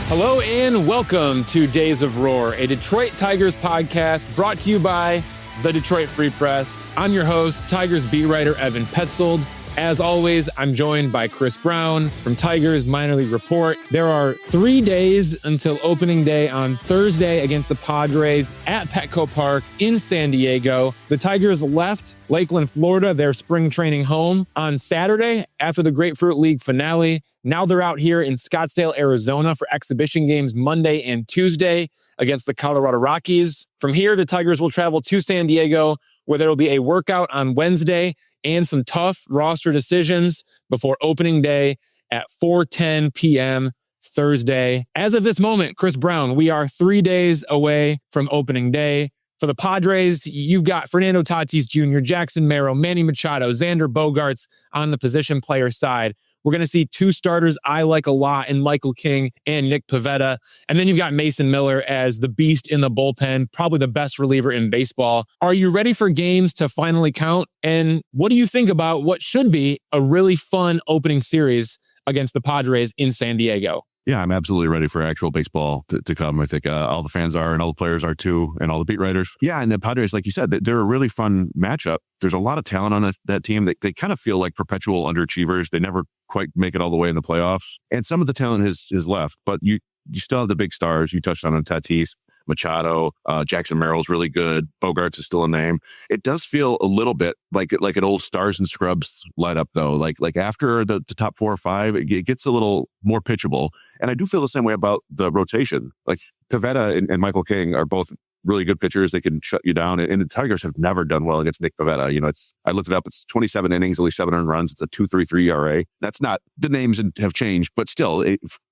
Hello and welcome to Days of Roar, a Detroit Tigers podcast brought to you by the Detroit Free Press. I'm your host, Tigers beat writer Evan Petzold. As always, I'm joined by Chris Brown from Tigers Minor League Report. There are 3 days until opening day on Thursday against the Padres at Petco Park in San Diego. The Tigers left Lakeland, Florida, their spring training home, on Saturday after the Grapefruit League finale. Now they're out here in Scottsdale, Arizona for exhibition games Monday and Tuesday against the Colorado Rockies. From here, the Tigers will travel to San Diego, where there will be a workout on Wednesday and some tough roster decisions before opening day at 4:10 p.m. Thursday. As of this moment, Chris Brown, we are 3 days away from opening day. For the Padres, you've got Fernando Tatis Jr., Jackson Merrill, Manny Machado, Xander Bogaerts on the position player side. We're going to see two starters I like a lot in Michael King and Nick Pivetta. And then you've got Mason Miller as the beast in the bullpen, probably the best reliever in baseball. Are you ready for games to finally count? And what do you think about what should be a really fun opening series against the Padres in San Diego? Yeah, I'm absolutely ready for actual baseball to come. I think all the fans are and all the players are too, and all the beat writers. Yeah, and the Padres, like you said, they're a really fun matchup. There's a lot of talent on that team. They kind of feel like perpetual underachievers. They never quite make it all the way in the playoffs. And some of the talent has left, but you still have the big stars. You touched on Tatis, Machado, Jackson Merrill's really good. Bogaerts is still a name. It does feel a little bit like an old Stars and Scrubs lineup, though. Like after the top 4 or 5, it gets a little more pitchable. And I do feel the same way about the rotation. Like Pivetta and Michael King are both really good pitchers. They can shut you down. And the Tigers have never done well against Nick Pivetta. You know, I looked it up. It's 27 innings, only 7 earned runs. It's a 2.33 ERA. That's not, the names have changed, but still,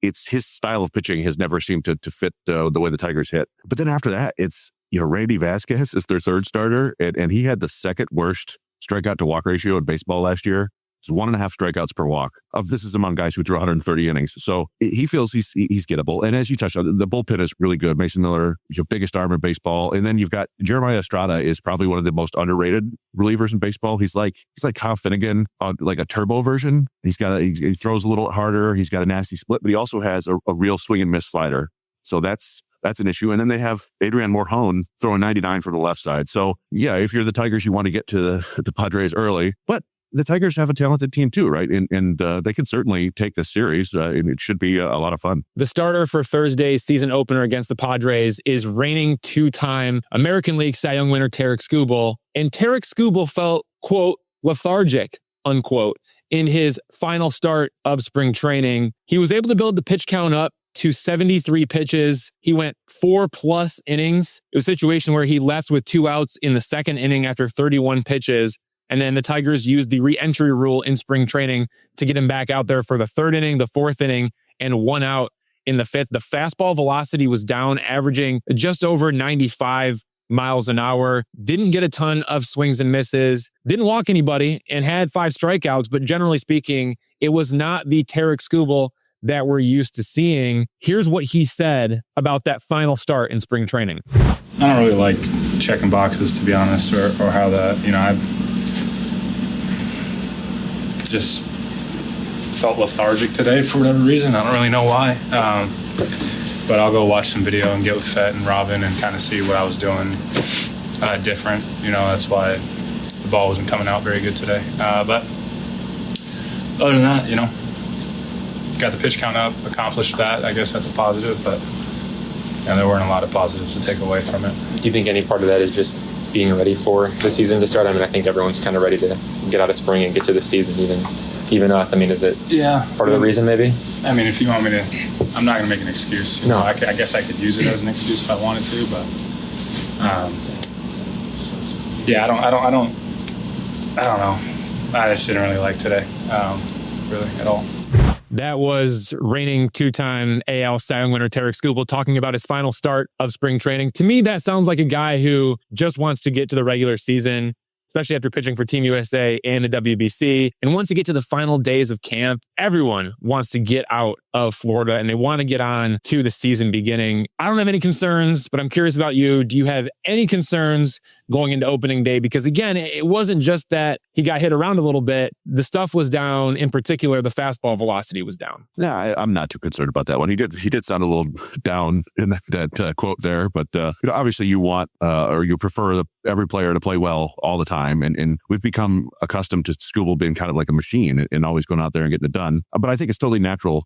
it's his style of pitching has never seemed to fit the way the Tigers hit. But then after that, it's, Randy Vasquez is their third starter, and he had the second worst strikeout to walk ratio in baseball last year. It's 1.5 strikeouts per walk. This is among guys who threw 130 innings. So he feels he's gettable. And as you touched on, the bullpen is really good. Mason Miller, your biggest arm in baseball. And then you've got Jeremiah Estrada is probably one of the most underrated relievers in baseball. He's like Kyle Finnegan on like a turbo version. He throws a little harder. He's got a nasty split, but he also has a real swing and miss slider. So that's an issue. And then they have Adrian Morejon throwing 99 from the left side. So yeah, if you're the Tigers, you want to get to the Padres early, but the Tigers have a talented team too, right? And they can certainly take this series, and it should be a lot of fun. The starter for Thursday's season opener against the Padres is reigning 2-time American League Cy Young winner Tarik Skubal. And Tarik Skubal felt, quote, lethargic, unquote, in his final start of spring training. He was able to build the pitch count up to 73 pitches. He went 4+ innings. It was a situation where he left with 2 outs in the second inning after 31 pitches. And then the Tigers used the re-entry rule in spring training to get him back out there for the 3rd inning, the 4th inning, and 1 out in the 5th. The fastball velocity was down, averaging just over 95 miles an hour. Didn't get a ton of swings and misses. Didn't walk anybody and had 5 strikeouts. But generally speaking, it was not the Tarik Skubal that we're used to seeing. Here's what he said about that final start in spring training. I don't really like checking boxes, to be honest, or how that, I just felt lethargic today for whatever reason. I don't really know why. But I'll go watch some video and get with Fett and Robin and kind of see what I was doing different. That's why the ball wasn't coming out very good today. But other than that, got the pitch count up, accomplished that. I guess that's a positive, but there weren't a lot of positives to take away from it. Do you think any part of that is just being ready for the season to start? I mean, I think everyone's kind of ready to get out of spring and get to the season, even us. I mean, is it part of the reason maybe? I mean, if you want me to, I'm not going to make an excuse. No. I guess I could use it as an excuse if I wanted to, but I don't know. I just didn't really like today, really at all. That was reigning 2-time AL Cy Young winner Tarik Skubal talking about his final start of spring training. To me, that sounds like a guy who just wants to get to the regular season, especially after pitching for Team USA and the WBC. And once you get to the final days of camp, everyone wants to get out of Florida and they want to get on to the season beginning. I don't have any concerns, but I'm curious about you. Do you have any concerns going into opening day? Because again, it wasn't just that he got hit around a little bit. The stuff was down. In particular, the fastball velocity was down. Yeah, I'm not too concerned about that one. He did sound a little down in that quote there, but obviously you want or you prefer every player to play well all the time, and we've become accustomed to Skubal being kind of like a machine and always going out there and getting it done. But I think it's totally natural.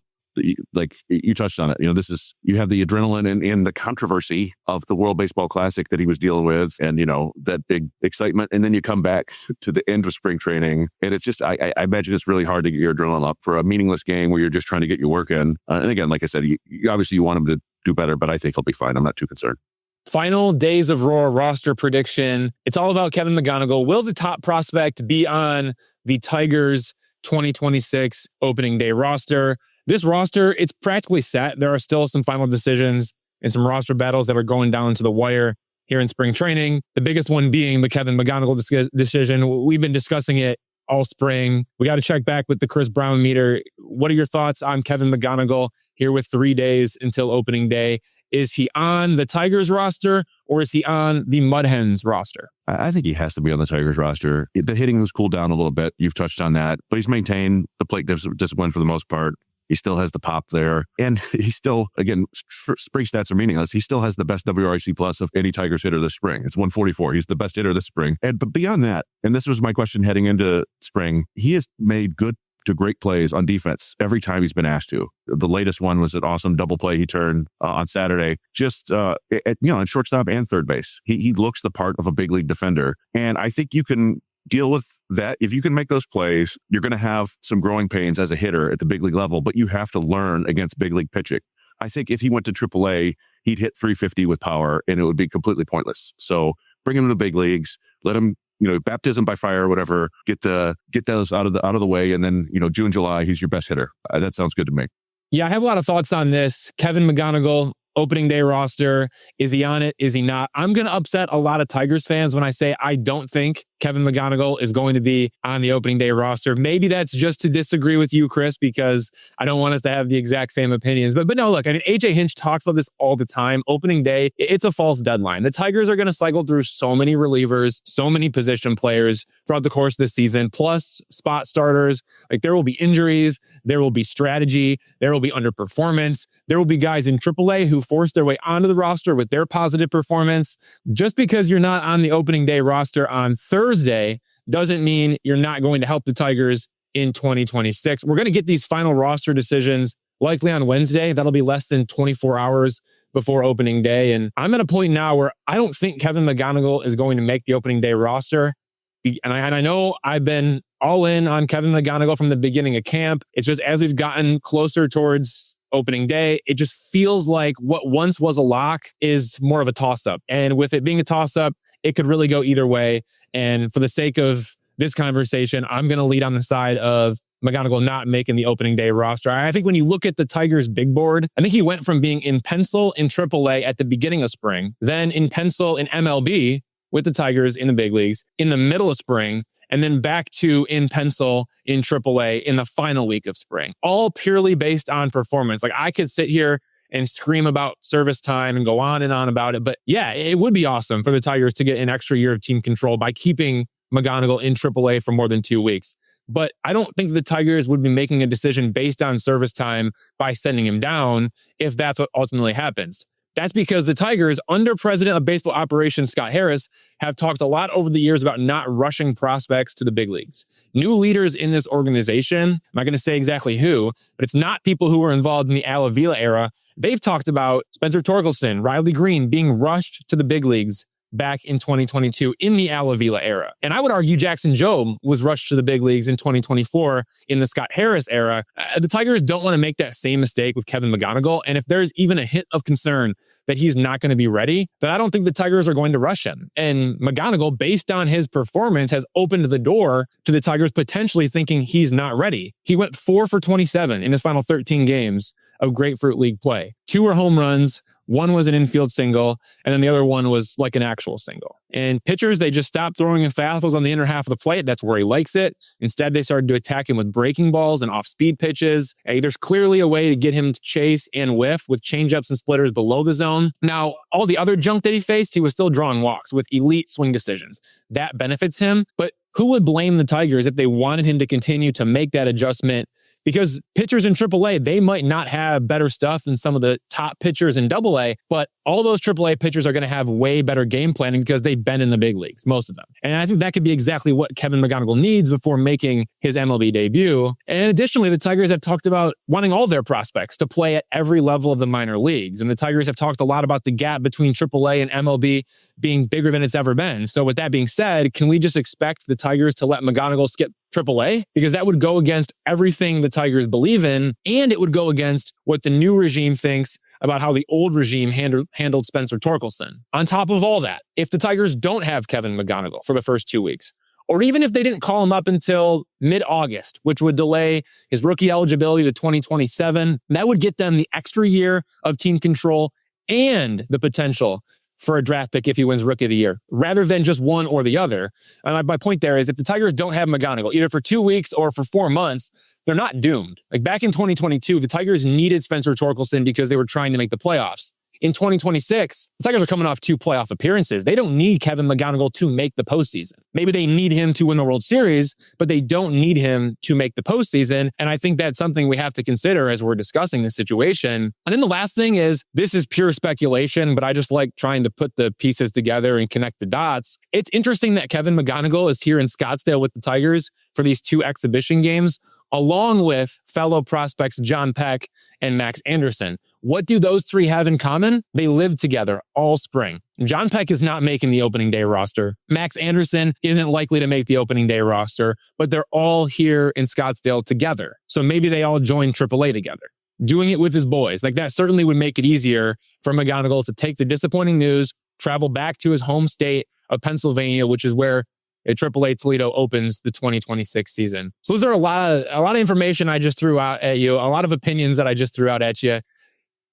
Like you touched on it, you have the adrenaline and the controversy of the World Baseball Classic that he was dealing with, and that big excitement, and then you come back to the end of spring training, and it's just I imagine it's really hard to get your adrenaline up for a meaningless game where you're just trying to get your work in. And again, like I said, obviously you want him to do better, but I think he'll be fine. I'm not too concerned. Final days of Roar roster prediction. It's all about Kevin McGonigle. Will the top prospect be on the Tigers 2026 opening day roster? This roster, it's practically set. There are still some final decisions and some roster battles that are going down to the wire here in spring training. The biggest one being the Kevin McGonigle decision. We've been discussing it all spring. We got to check back with the Chris Brown meter. What are your thoughts on Kevin McGonigle here with 3 days until opening day? Is he on the Tigers roster or is he on the Mud Hens roster? I think he has to be on the Tigers roster. The hitting has cooled down a little bit. You've touched on that, but he's maintained the plate discipline for the most part. He still has the pop there. And he still, again, spring stats are meaningless. He still has the best WRC plus of any Tigers hitter this spring. It's 144. He's the best hitter this spring. But beyond that, and this was my question heading into spring, he has made good to great plays on defense every time he's been asked to. The latest one was an awesome double play he turned on Saturday, just in shortstop and third base. He looks the part of a big league defender. And I think you can deal with that. If you can make those plays, you're going to have some growing pains as a hitter at the big league level, but you have to learn against big league pitching. I think if he went to AAA, he'd hit 350 with power and it would be completely pointless. So bring him to the big leagues, let him, baptism by fire or whatever, get those out of the way. And then, June, July, he's your best hitter. That sounds good to me. Yeah, I have a lot of thoughts on this. Kevin McGonigle, opening day roster. Is he on it? Is he not? I'm going to upset a lot of Tigers fans when I say I don't think Kevin McGonigle is going to be on the opening day roster. Maybe that's just to disagree with you, Chris, because I don't want us to have the exact same opinions. But no, look, AJ Hinch talks about this all the time. Opening day, it's a false deadline. The Tigers are going to cycle through so many relievers, so many position players throughout the course of the season, plus spot starters. Like, there will be injuries, there will be strategy, there will be underperformance. There will be guys in AAA who force their way onto the roster with their positive performance. Just because you're not on the opening day roster on Thursday doesn't mean you're not going to help the Tigers in 2026. We're going to get these final roster decisions likely on Wednesday. That'll be less than 24 hours before opening day. And I'm at a point now where I don't think Kevin McGonigle is going to make the opening day roster. And I know I've been all in on Kevin McGonigle from the beginning of camp. It's just as we've gotten closer towards opening day, it just feels like what once was a lock is more of a toss-up. And with it being a toss-up, it could really go either way. And for the sake of this conversation, I'm going to lead on the side of McGonigle not making the opening day roster. I think when you look at the Tigers big board, I think he went from being in pencil in AAA at the beginning of spring, then in pencil in MLB with the Tigers in the big leagues in the middle of spring, and then back to in pencil in AAA in the final week of spring, all purely based on performance. Like, I could sit here and scream about service time and go on and on about it. But yeah, it would be awesome for the Tigers to get an extra year of team control by keeping McGonigle in AAA for more than 2 weeks. But I don't think the Tigers would be making a decision based on service time by sending him down if that's what ultimately happens. That's because the Tigers, under President of Baseball Operations Scott Harris, have talked a lot over the years about not rushing prospects to the big leagues. New leaders in this organization, I'm not going to say exactly who, but it's not people who were involved in the Al Avila era. They've talked about Spencer Torkelson, Riley Green being rushed to the big leagues back in 2022 in the Al Avila era. And I would argue Jackson Jobe was rushed to the big leagues in 2024 in the Scott Harris era. The Tigers don't want to make that same mistake with Kevin McGonigle. And if there's even a hint of concern that he's not going to be ready, then I don't think the Tigers are going to rush him. And McGonigle, based on his performance, has opened the door to the Tigers potentially thinking he's not ready. He went 4 for 27 in his final 13 games of Grapefruit League play. 2 were home runs. 1 was an infield single, and then the other one was like an actual single. And pitchers, they just stopped throwing him fastballs on the inner half of the plate. That's where he likes it. Instead, they started to attack him with breaking balls and off-speed pitches. There's clearly a way to get him to chase and whiff with changeups and splitters below the zone. Now, all the other junk that he faced, he was still drawing walks with elite swing decisions. That benefits him, but who would blame the Tigers if they wanted him to continue to make that adjustment? Because pitchers in AAA, they might not have better stuff than some of the top pitchers in AA, but all those AAA pitchers are going to have way better game planning because they've been in the big leagues, most of them. And I think that could be exactly what Kevin McGonigle needs before making his MLB debut. And additionally, the Tigers have talked about wanting all their prospects to play at every level of the minor leagues. And the Tigers have talked a lot about the gap between AAA and MLB being bigger than it's ever been. So with that being said, can we just expect the Tigers to let McGonigle skip AAA? Because that would go against everything the Tigers believe in, and it would go against what the new regime thinks about how the old regime handled Spencer Torkelson. On top of all that, if the Tigers don't have Kevin McGonigle for the first 2 weeks, or even if they didn't call him up until mid-August, which would delay his rookie eligibility to 2027, that would get them the extra year of team control and the potential for a draft pick if he wins Rookie of the Year, rather than just one or the other. And my point there is if the Tigers don't have McGonigle, either for 2 weeks or for 4 months, they're not doomed. Like back in 2022, the Tigers needed Spencer Torkelson because they were trying to make the playoffs. In 2026, the Tigers are coming off 2 playoff appearances. They don't need Kevin McGonigle to make the postseason. Maybe they need him to win the World Series, but they don't need him to make the postseason. And I think that's something we have to consider as we're discussing this situation. And then the last thing is, this is pure speculation, but I just like trying to put the pieces together and connect the dots. It's interesting that Kevin McGonigle is here in Scottsdale with the Tigers for these 2 exhibition games, along with fellow prospects John Peck and Max Anderson. What do those 3 have in common? They lived together all spring. John Peck is not making the opening day roster. Max Anderson isn't likely to make the opening day roster, but they're all here in Scottsdale together. So maybe they all join AAA together. Doing it with his boys, like that certainly would make it easier for McGonigle to take the disappointing news, travel back to his home state of Pennsylvania, which is where AAA Toledo opens the 2026 season. So those are a lot of information I just threw out at you, a lot of opinions that I just threw out at you.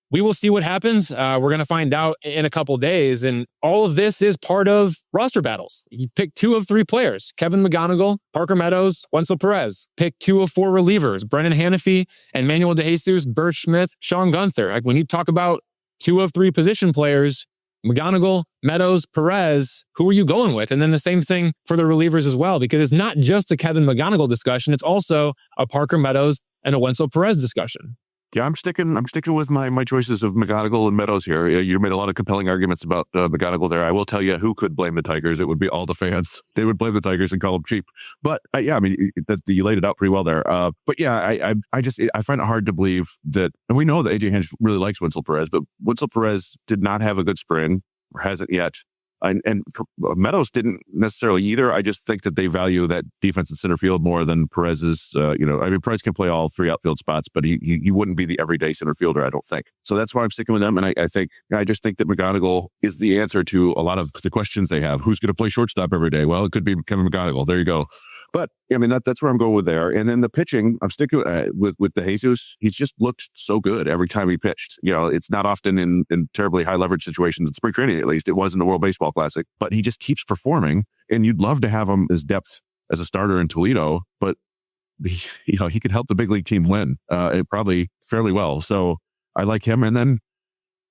We will see what happens. We're going to find out in a couple days. And all of this is part of roster battles. You pick 2 of 3 players, Kevin McGonigle, Parker Meadows, Wenceel Pérez. Pick 2 of 4 relievers, Brenan Hanifee, Enmanuel De Jesus, Burch Smith, Sean Guenther. Like when you talk about 2 of 3 position players, McGonigle, Meadows, Pérez, who are you going with? And then the same thing for the relievers as well, because it's not just a Kevin McGonigle discussion. It's also a Parker Meadows and a Wenceel Pérez discussion. Yeah, I'm sticking with my choices of McGonigle and Meadows here. You made a lot of compelling arguments about McGonigle there. I will tell you who could blame the Tigers. It would be all the fans. They would blame the Tigers and call them cheap. But yeah, I mean, you laid it out pretty well there. But yeah, I find it hard to believe that, and we know that AJ Hinch really likes Wenceel Pérez, but Wenceel Pérez did not have a good spring, or hasn't yet. And Meadows didn't necessarily either. I just think that they value that defense in center field more than Perez's. Perez can play all 3 outfield spots, but he wouldn't be the everyday center fielder, I don't think. So that's why I'm sticking with them. And I just think that McGonigle is the answer to a lot of the questions they have. Who's going to play shortstop every day? Well, it could be Kevin McGonigle. There you go. But I mean, that's where I'm going with there. And then the pitching, I'm sticking with De Jesus. He's just looked so good every time he pitched. It's not often in terribly high leverage situations in spring training, at least. It was in the World Baseball Classic, but he just keeps performing. And you'd love to have him as depth as a starter in Toledo, but he could help the big league team win probably fairly well. So I like him. And then,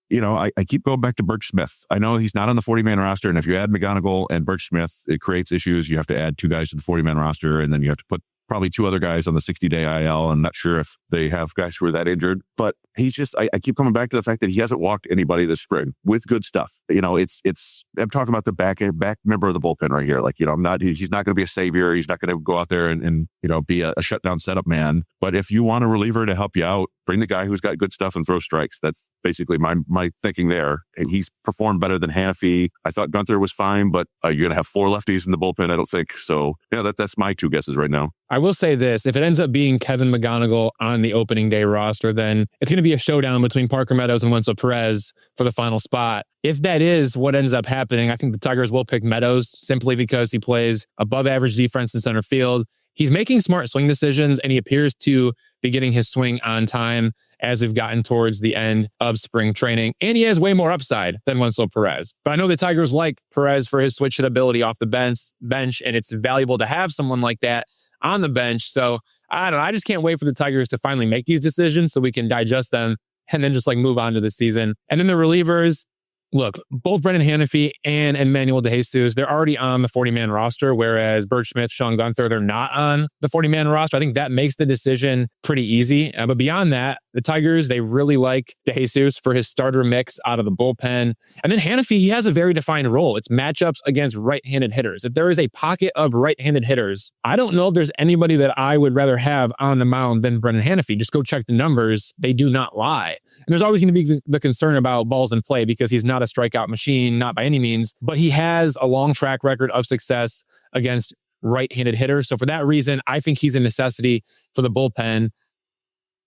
I keep going back to Burch Smith. I know he's not on the 40-man roster, and if you add McGonigle and Burch Smith, it creates issues. You have to add 2 guys to the 40-man roster, and then you have to put probably 2 other guys on the 60-day IL. I'm not sure if they have guys who are that injured, but he's just, I keep coming back to the fact that he hasn't walked anybody this spring with good stuff. I'm talking about the back member of the bullpen right here. Like, he's not going to be a savior. He's not going to go out there and be a shutdown setup man. But if you want a reliever to help you out, bring the guy who's got good stuff and throw strikes. That's basically my thinking there. And he's performed better than Hanifee. I thought Guenther was fine, but you're going to have 4 lefties in the bullpen, I don't think. So, that's my 2 guesses right now. I will say this, if it ends up being Kevin McGonigle on the opening day roster, then it's going to be a showdown between Parker Meadows and Wenceel Pérez for the final spot. If that is what ends up happening, I think the Tigers will pick Meadows simply because he plays above average defense in center field. He's making smart swing decisions, and he appears to be getting his swing on time as we've gotten towards the end of spring training. And he has way more upside than Wenceel Pérez. But I know the Tigers like Pérez for his switch hit ability off the bench, and it's valuable to have someone like that on the bench. So I don't know. I just can't wait for the Tigers to finally make these decisions so we can digest them and then just move on to the season. And then the relievers, Look, both Brenan Hanifee and Enmanuel De Jesus, they're already on the 40-man roster, whereas Burch, Sean Guenther, they're not on the 40-man roster. I think that makes the decision pretty easy. But beyond that, the Tigers, they really like De Jesus for his starter mix out of the bullpen. And then Hanifee, he has a very defined role. It's matchups against right-handed hitters. If there is a pocket of right-handed hitters, I don't know if there's anybody that I would rather have on the mound than Brenan Hanifee. Just go check the numbers. They do not lie. And there's always going to be the concern about balls in play because he's not a strikeout machine, not by any means, but he has a long track record of success against right-handed hitters. So for that reason, I think he's a necessity for the bullpen.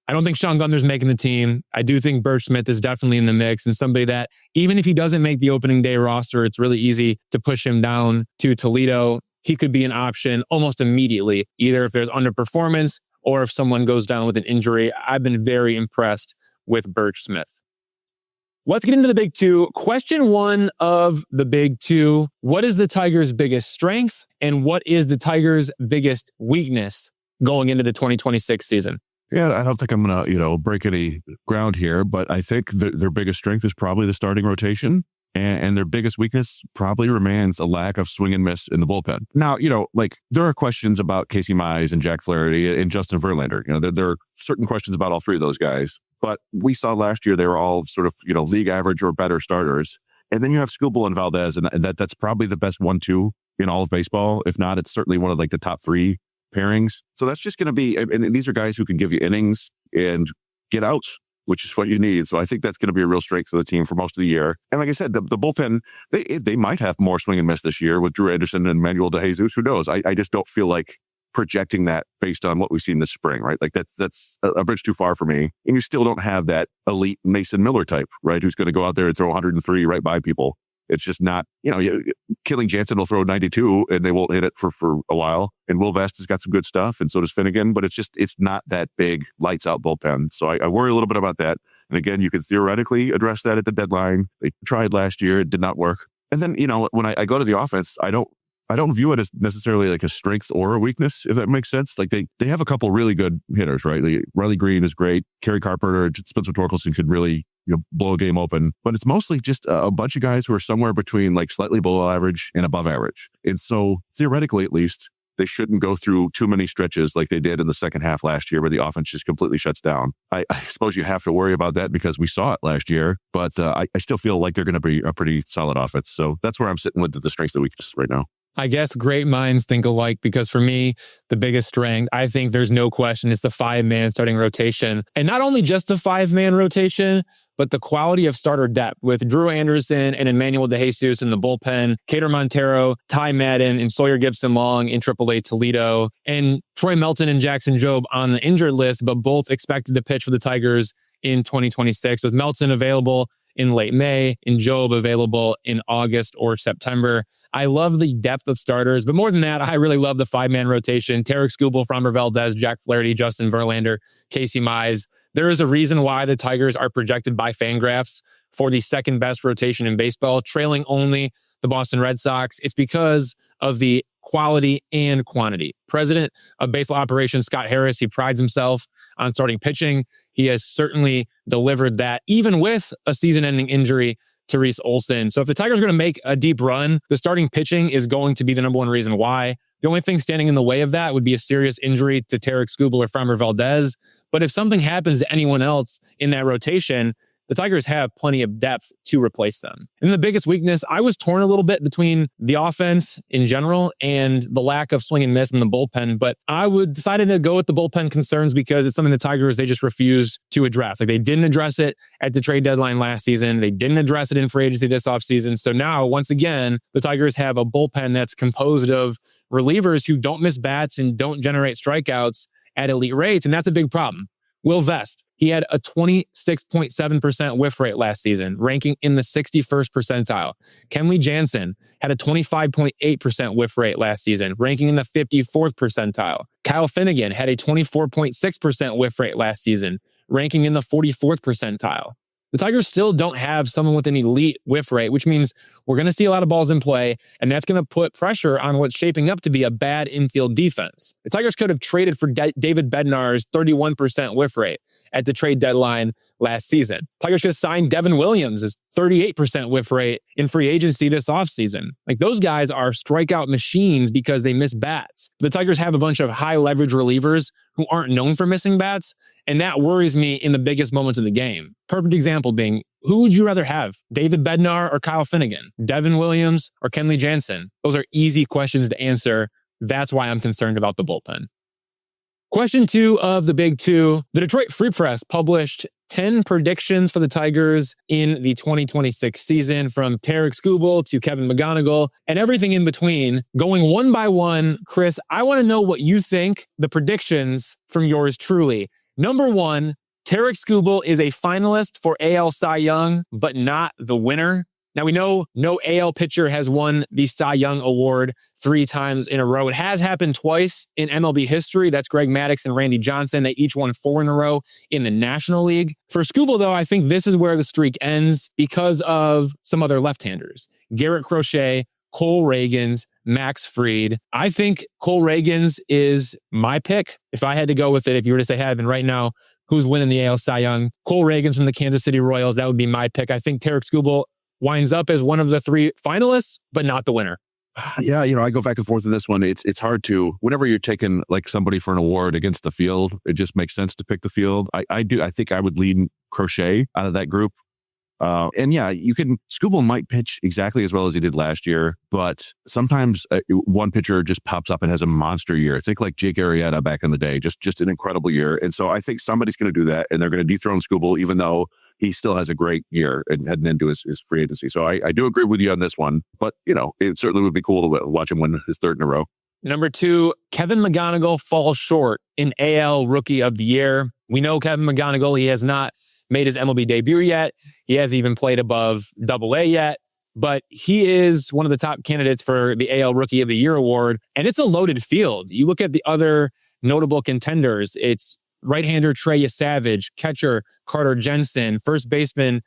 I don't think Sean Guenther's making the team. I do think Burch Smith is definitely in the mix and somebody that even if he doesn't make the opening day roster, it's really easy to push him down to Toledo. He could be an option almost immediately, either if there's underperformance or if someone goes down with an injury. I've been very impressed with Burch Smith. Let's get into the big two. Question one of the big two. What is the Tigers' biggest strength and what is the Tigers' biggest weakness going into the 2026 season? Yeah, I don't think I'm going to, break any ground here, but I think their biggest strength is probably the starting rotation. And their biggest weakness probably remains a lack of swing and miss in the bullpen. Now, there are questions about Mize and Jack Flaherty and Justin Verlander. There are certain questions about all three of those guys. But we saw last year they were all sort of, league average or better starters. And then you have Skubal and Valdez, and that's probably the best 1-2 in all of baseball. If not, it's certainly one of the top three pairings. So that's just going to be, and these are guys who can give you innings and get outs, which is what you need. So I think that's going to be a real strength of the team for most of the year. And like I said, the bullpen, they might have more swing and miss this year with Drew Anderson and Enmanuel De Jesus. Who knows? I just don't feel like projecting that based on what we've seen this spring, right? Like that's a bridge too far for me. And you still don't have that elite Mason Miller type, right? Who's going to go out there and throw 103 right by people. It's just not, Killing Jansen will throw 92 and they won't hit it for a while. And Will Vest has got some good stuff and so does Finnegan, but it's not that big lights out bullpen. So I worry a little bit about that. And again, you could theoretically address that at the deadline. They tried last year. It did not work. And then, when I go to the offense, I don't view it as necessarily like a strength or a weakness, if that makes sense. Like they have a couple really good hitters, right? Riley Green is great. Kerry Carpenter, Spencer Torkelson could really blow a game open. But it's mostly just a bunch of guys who are somewhere between slightly below average and above average. And so theoretically, at least, they shouldn't go through too many stretches like they did in the second half last year where the offense just completely shuts down. I suppose you have to worry about that because we saw it last year, but I still feel like they're going to be a pretty solid offense. So that's where I'm sitting with the strengths and weaknesses right now. I guess great minds think alike because for me, the biggest strength, I think there's no question, is the 5-man starting rotation. And not only just the 5-man rotation, but the quality of starter depth with Drew Anderson and Enmanuel De Jesus in the bullpen, Cater Montero, Ty Madden, and Sawyer Gibson-Long in AAA Toledo, and Troy Melton and Jackson Jobe on the injured list, but both expected to pitch for the Tigers in 2026, with Melton available in late May and Jobe available in August or September. I love the depth of starters, but more than that, I really love the 5-man rotation. Tarik Skubal, Framber Valdez, Jack Flaherty, Justin Verlander, Mize. There is a reason why the Tigers are projected by Fangraphs for the second best rotation in baseball, trailing only the Boston Red Sox. It's because of the quality and quantity. President of Baseball Operations, Scott Harris, he prides himself on starting pitching. He has certainly delivered that, even with a season-ending injury to Reese Olson. So if the Tigers are going to make a deep run, the starting pitching is going to be the number one reason why. The only thing standing in the way of that would be a serious injury to Tarik Skubal or Framber Valdez. But if something happens to anyone else in that rotation, the Tigers have plenty of depth to replace them. And the biggest weakness, I was torn a little bit between the offense in general and the lack of swing and miss in the bullpen, but I decided to go with the bullpen concerns because it's something the Tigers, they just refuse to address. Like they didn't address it at the trade deadline last season. They didn't address it in free agency this offseason. So now, once again, the Tigers have a bullpen that's composed of relievers who don't miss bats and don't generate strikeouts at elite rates, and that's a big problem. Will Vest, he had a 26.7% whiff rate last season, ranking in the 61st percentile. Kenley Jansen had a 25.8% whiff rate last season, ranking in the 54th percentile. Kyle Finnegan had a 24.6% whiff rate last season, ranking in the 44th percentile. The Tigers still don't have someone with an elite whiff rate, which means we're going to see a lot of balls in play, and that's going to put pressure on what's shaping up to be a bad infield defense. The Tigers could have traded for David Bednar's 31% whiff rate, at the trade deadline last season. Tigers just signed Devin Williams' 38% whiff rate in free agency this offseason. Like, those guys are strikeout machines because they miss bats. The Tigers have a bunch of high leverage relievers who aren't known for missing bats, and that worries me in the biggest moments of the game. Perfect example being, who would you rather have? David Bednar or Kyle Finnegan? Devin Williams or Kenley Jansen? Those are easy questions to answer. That's why I'm concerned about the bullpen. Question 2 of the Big Two. The Detroit Free Press published 10 predictions for the Tigers in the 2026 season, from Tarik Skubal to Kevin McGonigle and everything in between. Going one by one, Chris, I want to know what you think, the predictions from yours truly. Number 1, Tarik Skubal is a finalist for AL Cy Young, but not the winner. Now, we know no AL pitcher has won the Cy Young Award 3 times in a row. It has happened twice in MLB history. That's Greg Maddux and Randy Johnson. They each won 4 in a row in the National League. For Skubal, though, I think this is where the streak ends because of some other left-handers. Garrett Crochet, Cole Ragans, Max Fried. I think Cole Ragans is my pick. If I had to go with it, if you were to say, Havin, right now, who's winning the AL Cy Young? Cole Ragans from the Kansas City Royals. That would be my pick. I think Tarik Skubal winds up as one of the 3 finalists, but not the winner. Yeah, I go back and forth in this one. It's hard to, whenever you're taking like somebody for an award against the field, it just makes sense to pick the field. I think I would lean Crochet out of that group. And yeah, Skubal might pitch exactly as well as he did last year, but sometimes one pitcher just pops up and has a monster year. Think like Jake Arrieta back in the day, just an incredible year. And so I think somebody's going to do that, and they're going to dethrone Skubal, even though he still has a great year and heading into his free agency. So I do agree with you on this one, but it certainly would be cool to watch him win his 3rd in a row. Number 2, Kevin McGonigle falls short in AL Rookie of the Year. We know Kevin McGonigle, he has not made his MLB debut yet. He hasn't even played above AA yet, but he is one of the top candidates for the AL Rookie of the Year award. And it's a loaded field. You look at the other notable contenders. It's right-hander Trey Savage, catcher Carter Jensen, first baseman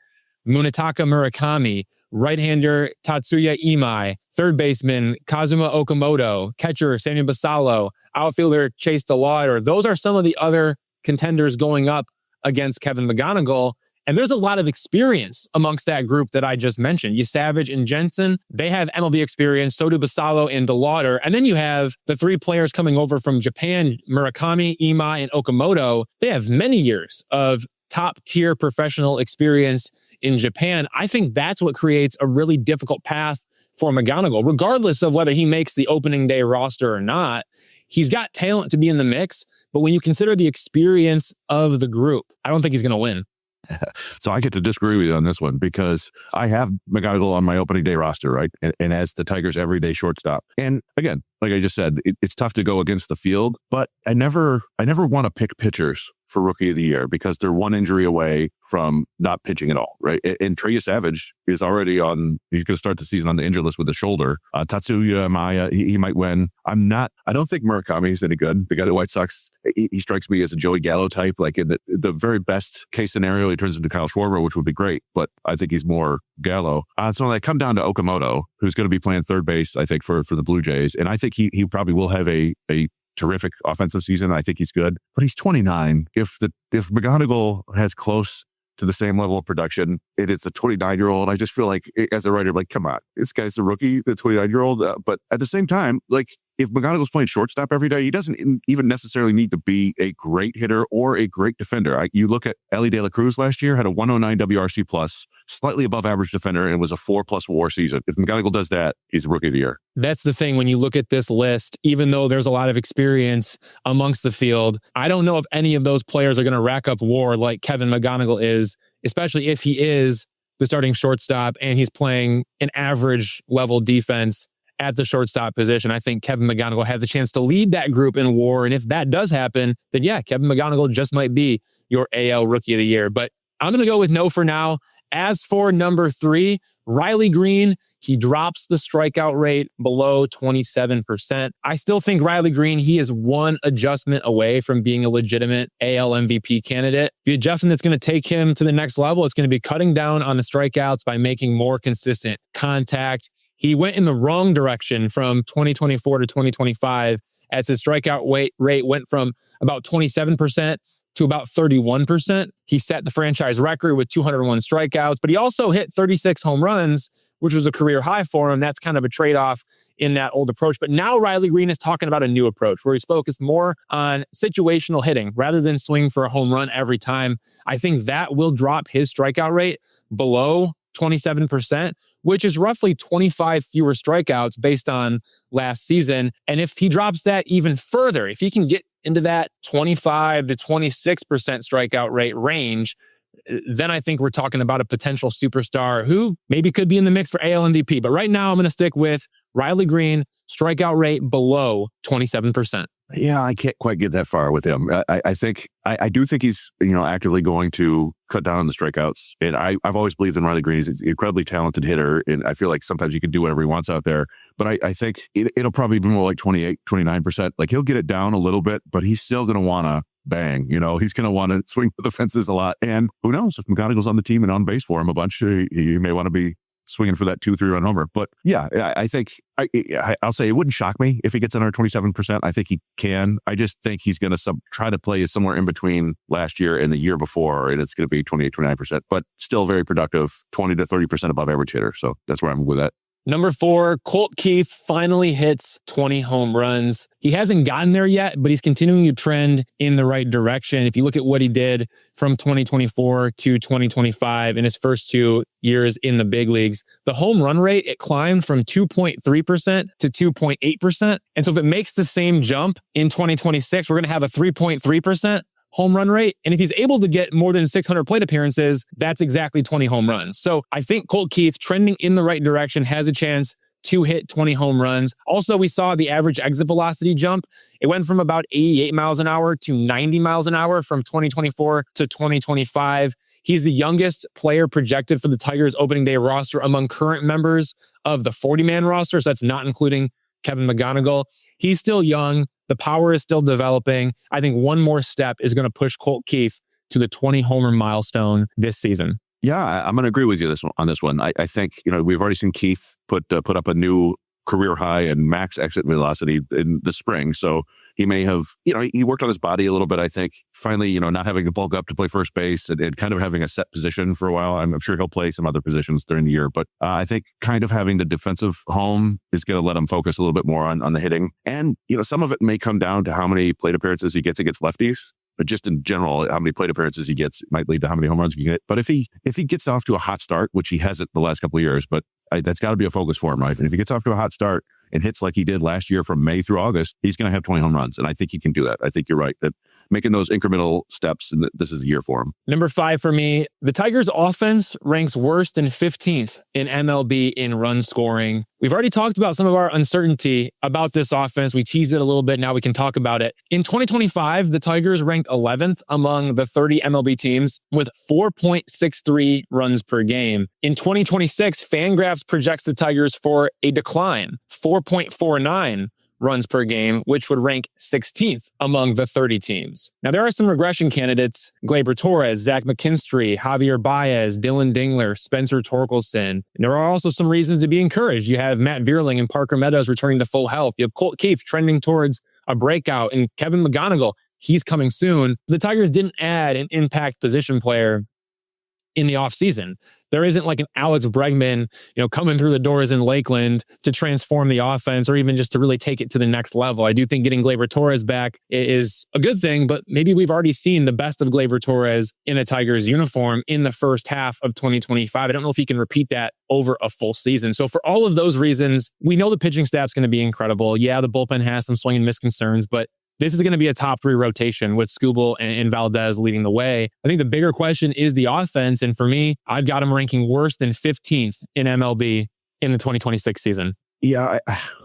Munetaka Murakami, right-hander Tatsuya Imai, third baseman Kazuma Okamoto, catcher Samuel Basallo, outfielder Chase DeLauder. Those are some of the other contenders going up against Kevin McGonigle. And there's a lot of experience amongst that group that I just mentioned. Savage and Jensen, they have MLB experience. So do Basallo and DeLauder. And then you have the 3 players coming over from Japan, Murakami, Imai, and Okamoto. They have many years of top-tier professional experience in Japan. I think that's what creates a really difficult path for McGonigle, regardless of whether he makes the opening day roster or not. He's got talent to be in the mix, but when you consider the experience of the group, I don't think he's going to win. So I get to disagree with you on this one because I have McGonigle on my opening day roster, right? And as the Tigers' everyday shortstop. And again, like I just said, it's tough to go against the field, but I never want to pick pitchers for Rookie of the Year because they're one injury away from not pitching at all, right? And Trey Savage is already he's going to start the season on the injured list with a shoulder. Tatsuya Maya, he might win. I don't think Murakami is any good. The guy at the White Sox, he strikes me as a Joey Gallo type. Like in the very best case scenario, he turns into Kyle Schwarber, which would be great, but I think he's more Gallo. So I come down to Okamoto, who's going to be playing third base, I think, for the Blue Jays. And I think he probably will have a terrific offensive season. I think he's good, but he's 29. If McGonigle has close to the same level of production, it's a 29-year-old. I just feel like, as a writer, like, come on, this guy's a rookie, the 29-year-old. But at the same time, like, if McGonigle's playing shortstop every day, he doesn't even necessarily need to be a great hitter or a great defender. You look at Ellie De La Cruz last year, had a 109 WRC plus, slightly above average defender, and it was a 4+ WAR season. If McGonigle does that, he's the Rookie of the Year. That's the thing when you look at this list, even though there's a lot of experience amongst the field, I don't know if any of those players are going to rack up WAR like Kevin McGonigle is, especially if he is the starting shortstop and he's playing an average level defense at the shortstop position. I think Kevin McGonigle has the chance to lead that group in WAR. And if that does happen, then yeah, Kevin McGonigle just might be your AL Rookie of the Year. But I'm going to go with no for now. As for number 3, Riley Green, he drops the strikeout rate below 27%. I still think Riley Green, he is one adjustment away from being a legitimate AL MVP candidate. The adjustment that's going to take him to the next level, it's going to be cutting down on the strikeouts by making more consistent contact. He went in the wrong direction from 2024 to 2025 as his strikeout rate went from about 27% to about 31%. He set the franchise record with 201 strikeouts, but he also hit 36 home runs, which was a career high for him. That's kind of a trade-off in that old approach. But now Riley Greene is talking about a new approach where he's focused more on situational hitting rather than swing for a home run every time. I think that will drop his strikeout rate below 27%, which is roughly 25 fewer strikeouts based on last season. And if he drops that even further, if he can get into that 25 to 26% strikeout rate range, then I think we're talking about a potential superstar who maybe could be in the mix for AL MVP. But right now, I'm going to stick with Riley Greene, strikeout rate below 27%. Yeah, I can't quite get that far with him. I do think he's, actively going to cut down on the strikeouts. And I've always believed in Riley Greene. He's an incredibly talented hitter. And I feel like sometimes he can do whatever he wants out there. But I think it'll probably be more like 28, 29%. Like he'll get it down a little bit, but he's still going to want to bang. He's going to want to swing for the fences a lot. And who knows, if McGonigle's on the team and on base for him a bunch, he may want to be swinging for that 2-3 run homer. But yeah, I think I'll say it wouldn't shock me if he gets under 27%. I think he can. I just think he's going to try to play somewhere in between last year and the year before, and it's going to be 28, 29%, but still very productive, 20 to 30% above average hitter. So that's where I'm with that. Number 4, Colt Keith finally hits 20 home runs. He hasn't gotten there yet, but he's continuing to trend in the right direction. If you look at what he did from 2024 to 2025 in his first 2 years in the big leagues, the home run rate, it climbed from 2.3% to 2.8%. And so if it makes the same jump in 2026, we're going to have a 3.3% home run rate. And if he's able to get more than 600 plate appearances, that's exactly 20 home runs. So I think Colt Keith, trending in the right direction, has a chance to hit 20 home runs. Also, we saw the average exit velocity jump. It went from about 88 miles an hour to 90 miles an hour from 2024 to 2025. He's the youngest player projected for the Tigers opening day roster among current members of the 40-man roster. So that's not including Kevin McGonigle. He's still young. The power is still developing. I think one more step is going to push Colt Keith to the 20 homer milestone this season. Yeah, I'm going to agree with you on this one. I think, we've already seen Keith put up a new career high and max exit velocity in the spring. So he may have, he worked on his body a little bit, I think. Finally, not having to bulk up to play first base and kind of having a set position for a while. I'm sure he'll play some other positions during the year. But I think kind of having the defensive home is going to let him focus a little bit more on the hitting. And, some of it may come down to how many plate appearances he gets against lefties. But just in general, how many plate appearances he gets might lead to how many home runs he can get. But if he gets off to a hot start, which he hasn't the last couple of years, but that's got to be a focus for him, right? And if he gets off to a hot start and hits like he did last year from May through August, he's going to have 20 home runs. And I think he can do that. I think you're right that making those incremental steps, and this is the year for him. Number 5 for me, the Tigers offense ranks worse than 15th in MLB in run scoring. We've already talked about some of our uncertainty about this offense. We teased it a little bit. Now we can talk about it. In 2025, the Tigers ranked 11th among the 30 MLB teams with 4.63 runs per game. In 2026, Fangraphs projects the Tigers for a decline, 4.49 runs per game, which would rank 16th among the 30 teams. Now, there are some regression candidates: Gleyber Torres, Zach McKinstry, Javier Baez, Dylan Dingler, Spencer Torkelson. And there are also some reasons to be encouraged. You have Matt Vierling and Parker Meadows returning to full health. You have Colt Keith trending towards a breakout, and Kevin McGonigle, he's coming soon. The Tigers didn't add an impact position player in the offseason. There isn't like an Alex Bregman, coming through the doors in Lakeland to transform the offense or even just to really take it to the next level. I do think getting Gleyber Torres back is a good thing, but maybe we've already seen the best of Gleyber Torres in a Tigers uniform in the first half of 2025. I don't know if he can repeat that over a full season. So for all of those reasons, we know the pitching staff's going to be incredible. Yeah, the bullpen has some swing and miss concerns, but this is going to be a top 3 rotation with Skubal and Valdez leading the way. I think the bigger question is the offense. And for me, I've got them ranking worse than 15th in MLB in the 2026 season. Yeah,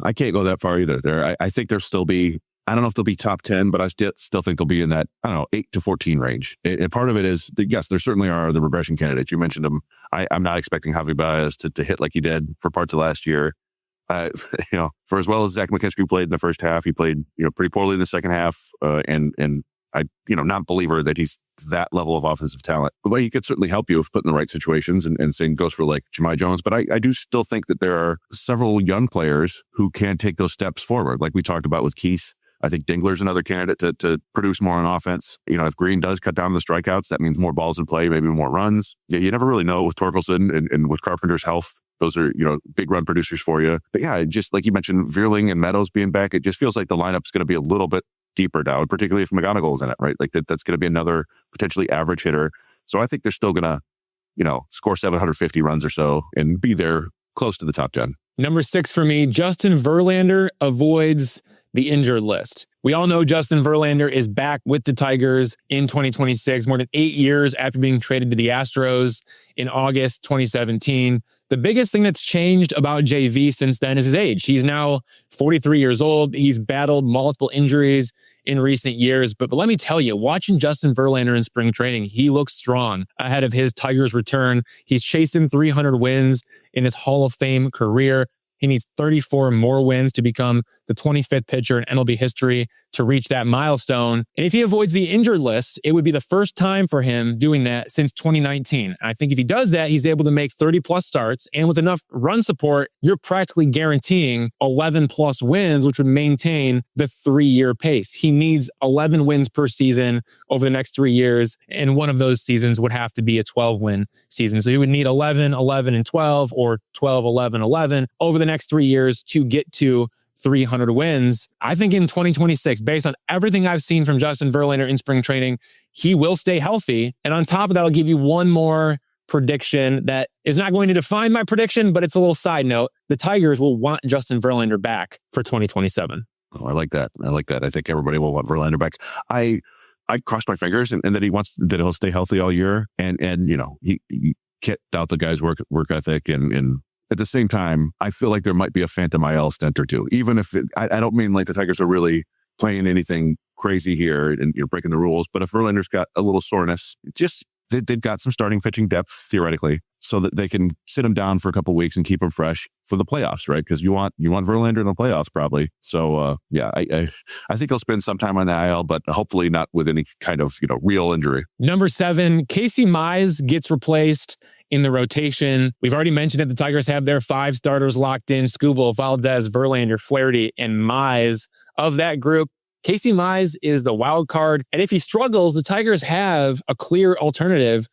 I can't go that far either there. I think there'll still be, I don't know if they'll be top 10, but I still think they'll be in that, 8 to 14 range. And part of it is, yes, there certainly are the regression candidates. You mentioned them. I'm not expecting Javier Baez to hit like he did for parts of last year. For as well as Zach McKinstry played in the first half, he played, pretty poorly in the second half. And I, not a believer that he's that level of offensive talent, but he could certainly help you if put in the right situations, and same goes for like Jahmai Jones. But I do still think that there are several young players who can take those steps forward. Like we talked about with Keith, I think Dingler's another candidate to produce more on offense. If Green does cut down the strikeouts, that means more balls in play, maybe more runs. Yeah, you never really know with Torkelson and with Carpenter's health. Those are, big run producers for you. But yeah, just like you mentioned, Vierling and Meadows being back, it just feels like the lineup's going to be a little bit deeper now, particularly if McGonigle's in it, right? Like that's going to be another potentially average hitter. So I think they're still going to, score 750 runs or so and be there close to the top 10. Number 6 for me, Justin Verlander avoids the injured list. We all know Justin Verlander is back with the Tigers in 2026, more than 8 years after being traded to the Astros in August 2017. The biggest thing that's changed about JV since then is his age. He's now 43 years old. He's battled multiple injuries in recent years. But let me tell you, watching Justin Verlander in spring training, he looks strong ahead of his Tigers return. He's chasing 300 wins in his Hall of Fame career. He needs 34 more wins to become the 25th pitcher in MLB history to reach that milestone. And if he avoids the injured list, it would be the first time for him doing that since 2019. And I think if he does that, he's able to make 30 plus starts. And with enough run support, you're practically guaranteeing 11 plus wins, which would maintain the 3-year pace. He needs 11 wins per season over the next 3 years. And one of those seasons would have to be a 12-win season. So he would need 11, 11, and 12, or 12, 11, 11 over the next 3 years to get to 300 wins. I think in 2026, based on everything I've seen from Justin Verlander in spring training, he will stay healthy. And on top of that, I'll give you one more prediction that is not going to define my prediction, but it's a little side note. The Tigers will want Justin Verlander back for 2027. Oh, I like that. I think everybody will want Verlander back. I cross my fingers and that he'll stay healthy all year. And he can't doubt the guy's work ethic and at the same time, I feel like there might be a phantom IL stint or two. Even if I don't mean like the Tigers are really playing anything crazy here and you're breaking the rules, but if Verlander's got a little soreness, they've got some starting pitching depth theoretically, so that they can sit him down for a couple of weeks and keep him fresh for the playoffs, right? Because you want Verlander in the playoffs probably. So I think he'll spend some time on the IL, but hopefully not with any kind of real injury. Number 7, Casey Mize gets replaced in the rotation. We've already mentioned that the Tigers have their 5 starters locked in: Skubal, Valdez, Verlander, Flaherty, and Mize. Of that group, Casey Mize is the wild card. And if he struggles, the Tigers have a clear alternative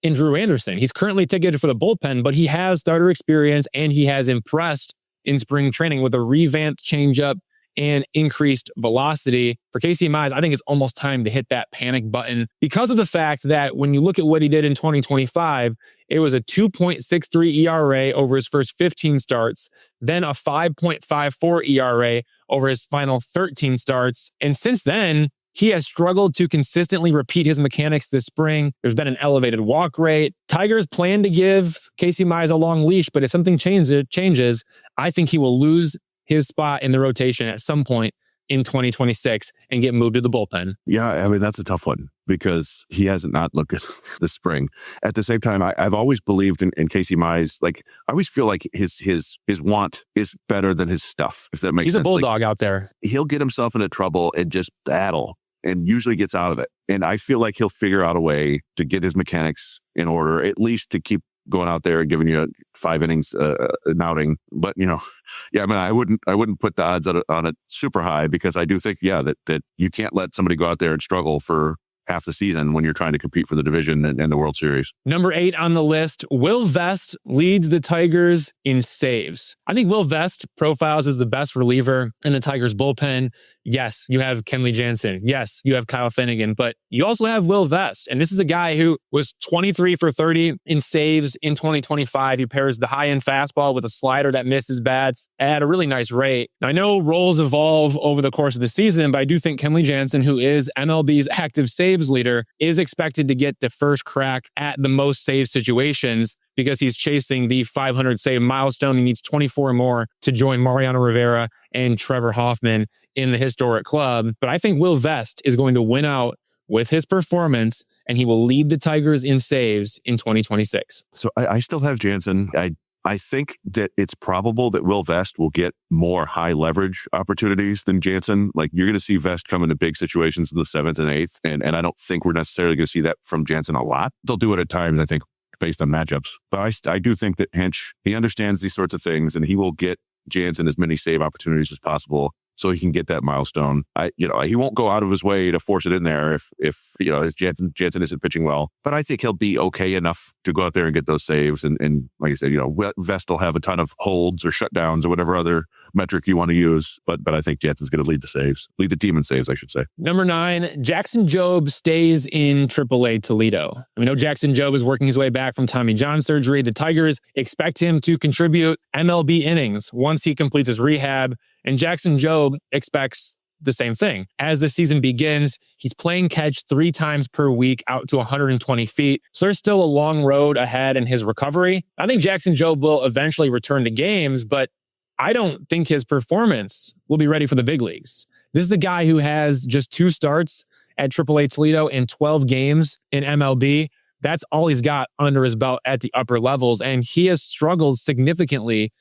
in Drew Anderson. He's currently ticketed for the bullpen, but he has starter experience and he has impressed in spring training with a revamped changeup and increased velocity. For Casey Mize, I think it's almost time to hit that panic button because of the fact that when you look at what he did in 2025, it was a 2.63 ERA over his first 15 starts, then a 5.54 ERA over his final 13 starts. And since then, he has struggled to consistently repeat his mechanics this spring. There's been an elevated walk rate. Tigers plan to give Casey Mize a long leash, but if something changes, I think he will lose his spot in the rotation at some point in 2026 and get moved to the bullpen. Yeah, I mean, that's a tough one because he hasn't not looked good this spring. At the same time, I've always believed in Casey Mize. Like, I always feel like his want is better than his stuff, if that makes sense. He's a bulldog out there. He'll get himself into trouble and just battle and usually gets out of it. And I feel like he'll figure out a way to get his mechanics in order, at least to keep going out there and giving you 5 innings an outing. But I mean, I wouldn't put the odds on it super high because I do think that you can't let somebody go out there and struggle for half the season when you're trying to compete for the division and the World Series. Number 8 on the list, Will Vest leads the Tigers in saves. I think Will Vest profiles as the best reliever in the Tigers bullpen. Yes, you have Kenley Jansen. Yes, you have Kyle Finnegan, but you also have Will Vest. And this is a guy who was 23 for 30 in saves in 2025. He pairs the high-end fastball with a slider that misses bats at a really nice rate. Now, I know roles evolve over the course of the season, but I do think Kenley Jansen, who is MLB's active saves leader, is expected to get the first crack at the most save situations because he's chasing the 500 save milestone. He needs 24 more to join Mariano Rivera and Trevor Hoffman in the historic club. But I think Will Vest is going to win out with his performance, and he will lead the Tigers in saves in 2026. So I still have Jansen. I think that it's probable that Will Vest will get more high leverage opportunities than Jansen. Like, you're going to see Vest come into big situations in the 7th and 8th. And I don't think we're necessarily going to see that from Jansen a lot. They'll do it at times, I think, based on matchups. But I do think that Hinch, he understands these sorts of things and he will get Jansen as many save opportunities as possible so he can get that milestone. He won't go out of his way to force it in there if his Jansen isn't pitching well. But I think he'll be okay enough to go out there and get those saves. And like I said, Vest will have a ton of holds or shutdowns or whatever other metric you want to use. But I think Jansen's going to lead the team in saves, I should say. Number 9, Jackson Jobe stays in AAA Toledo. We know Jackson Jobe is working his way back from Tommy John surgery. The Tigers expect him to contribute MLB innings once he completes his rehab. And Jackson Jobe expects the same thing. As the season begins, he's playing catch 3 times per week out to 120 feet. So there's still a long road ahead in his recovery. I think Jackson Jobe will eventually return to games, but I don't think his performance will be ready for the big leagues. This is a guy who has just 2 starts at AAA Toledo in 12 games in MLB. That's all he's got under his belt at the upper levels, and he has struggled significantly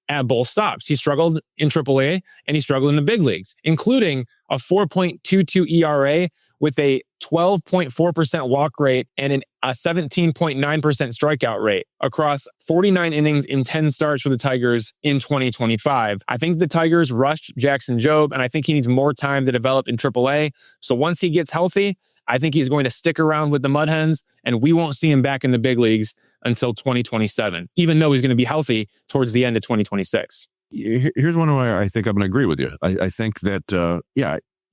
at both stops. He struggled in AAA and he struggled in the big leagues, including a 4.22 ERA with a 12.4% walk rate and a 17.9% strikeout rate across 49 innings in 10 starts for the Tigers in 2025. I think the Tigers rushed Jackson Jobe, and I think he needs more time to develop in AAA. So once he gets healthy, I think he's going to stick around with the Mud Hens, and we won't see him back in the big leagues until 2027, even though he's going to be healthy towards the end of 2026. Here's one where I think I'm going to agree with you. I think that,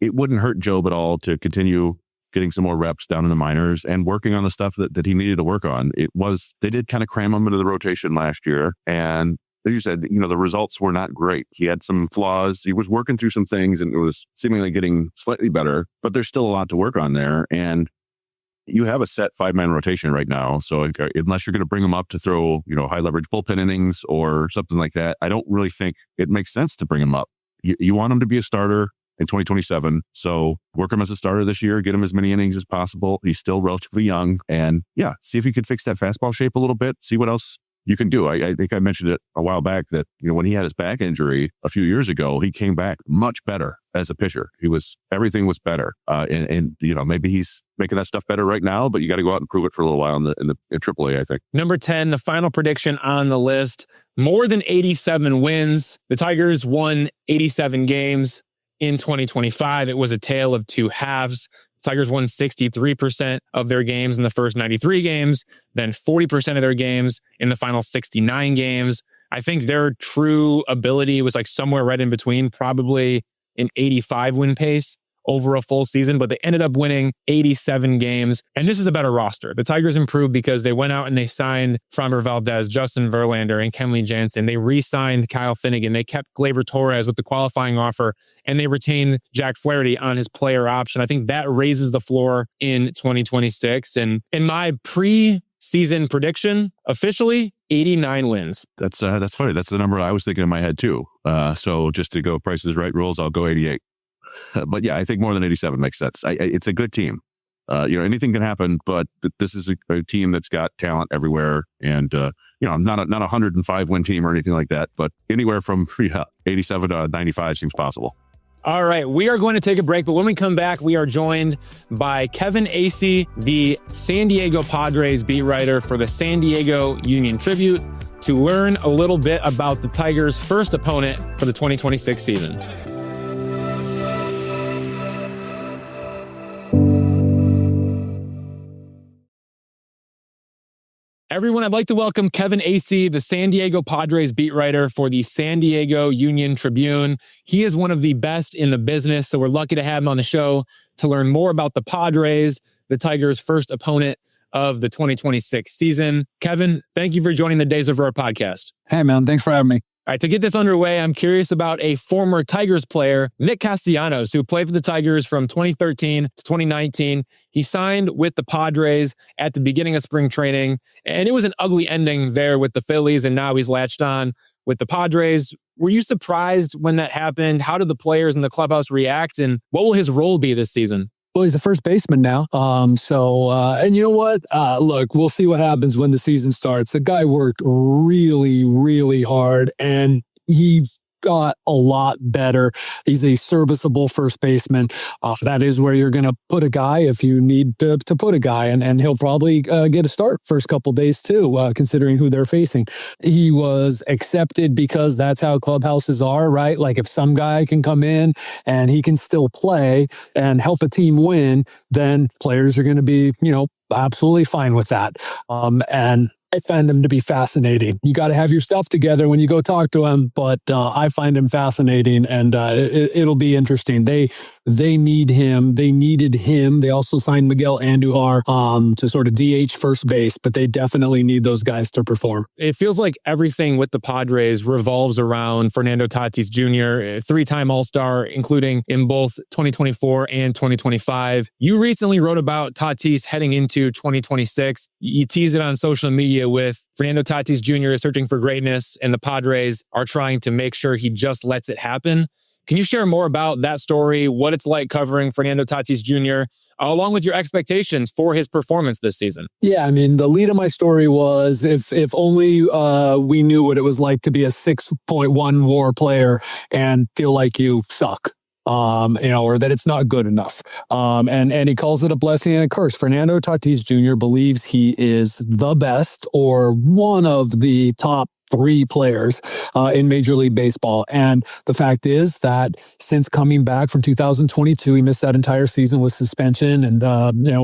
it wouldn't hurt Jobe at all to continue getting some more reps down in the minors and working on the stuff that he needed to work on. They did kind of cram him into the rotation last year. And as you said, the results were not great. He had some flaws. He was working through some things and it was seemingly getting slightly better, but there's still a lot to work on there. And you have a set 5-man rotation right now. So unless you're going to bring him up to throw, high leverage bullpen innings or something like that, I don't really think it makes sense to bring him up. You want him to be a starter in 2027. So work him as a starter this year, get him as many innings as possible. He's still relatively young, and see if he could fix that fastball shape a little bit, see what else you can do. I think I mentioned it a while back that, when he had his back injury a few years ago, he came back much better as a pitcher. Everything was better. And maybe he's making that stuff better right now, but you got to go out and prove it for a little while in AAA, I think. Number 10, the final prediction on the list, more than 87 wins. The Tigers won 87 games in 2025. It was a tale of 2 halves. Tigers won 63% of their games in the first 93 games, then 40% of their games in the final 69 games. I think their true ability was somewhere right in between, probably an 85 win pace over a full season, but they ended up winning 87 games. And this is a better roster. The Tigers improved because they went out and they signed Framber Valdez, Justin Verlander, and Kenley Jansen. They re-signed Kyle Finnegan. They kept Gleyber Torres with the qualifying offer, and they retained Jack Flaherty on his player option. I think that raises the floor in 2026. And in my pre-season prediction, officially, 89 wins. That's funny. That's the number I was thinking in my head too. So just to go Price is Right rules, I'll go 88. But I think more than 87 makes sense. It's a good team. Anything can happen, but this is a team that's got talent everywhere. And, not a 105 win team or anything like that, but anywhere from 87 to 95 seems possible. All right, we are going to take a break, but when we come back, we are joined by Kevin Acee, the San Diego Padres beat writer for the San Diego Union-Tribune, to learn a little bit about the Tigers' first opponent for the 2026 season. Everyone, I'd like to welcome Kevin Acee, the San Diego Padres beat writer for the San Diego Union-Tribune. He is one of the best in the business, so we're lucky to have him on the show to learn more about the Padres, the Tigers' first opponent of the 2026 season. Kevin, thank you for joining the Days of Roar podcast. Hey, man. Thanks for having me. All right, to get this underway, I'm curious about a former Tigers player, Nick Castellanos, who played for the Tigers from 2013 to 2019. He signed with the Padres at the beginning of spring training, and it was an ugly ending there with the Phillies, and now he's latched on with the Padres. Were you surprised when that happened? How did the players in the clubhouse react, and what will his role be this season? Well, he's a first baseman now. And you know what? Look, we'll see what happens when the season starts. The guy worked really, really hard, and he got a lot better. He's a serviceable first baseman. That is where you're going to put a guy if you need to put a guy, and he'll probably get a start first couple days too, considering who they're facing. He was accepted because that's how clubhouses are, right? Like if some guy can come in and he can still play and help a team win, then players are going to be, absolutely fine with that. And I find him to be fascinating. You got to have your stuff together when you go talk to him, but I find him fascinating, and it'll be interesting. They need him. They needed him. They also signed Miguel Andujar to sort of DH first base, but they definitely need those guys to perform. It feels like everything with the Padres revolves around Fernando Tatis Jr., three-time All-Star, including in both 2024 and 2025. You recently wrote about Tatis heading into 2026. You teased it on social media with Fernando Tatis Jr. is searching for greatness, and the Padres are trying to make sure he just lets it happen. Can you share more about that story, what it's like covering Fernando Tatis Jr., along with your expectations for his performance this season? Yeah, I mean, the lead of my story was if only we knew what it was like to be a 6.1 WAR player and feel like you suck. Or that it's not good enough. And he calls it a blessing and a curse. Fernando Tatis Jr. believes he is the best or one of the top 3 players in Major League Baseball. And the fact is that since coming back from 2022, he missed that entire season with suspension and,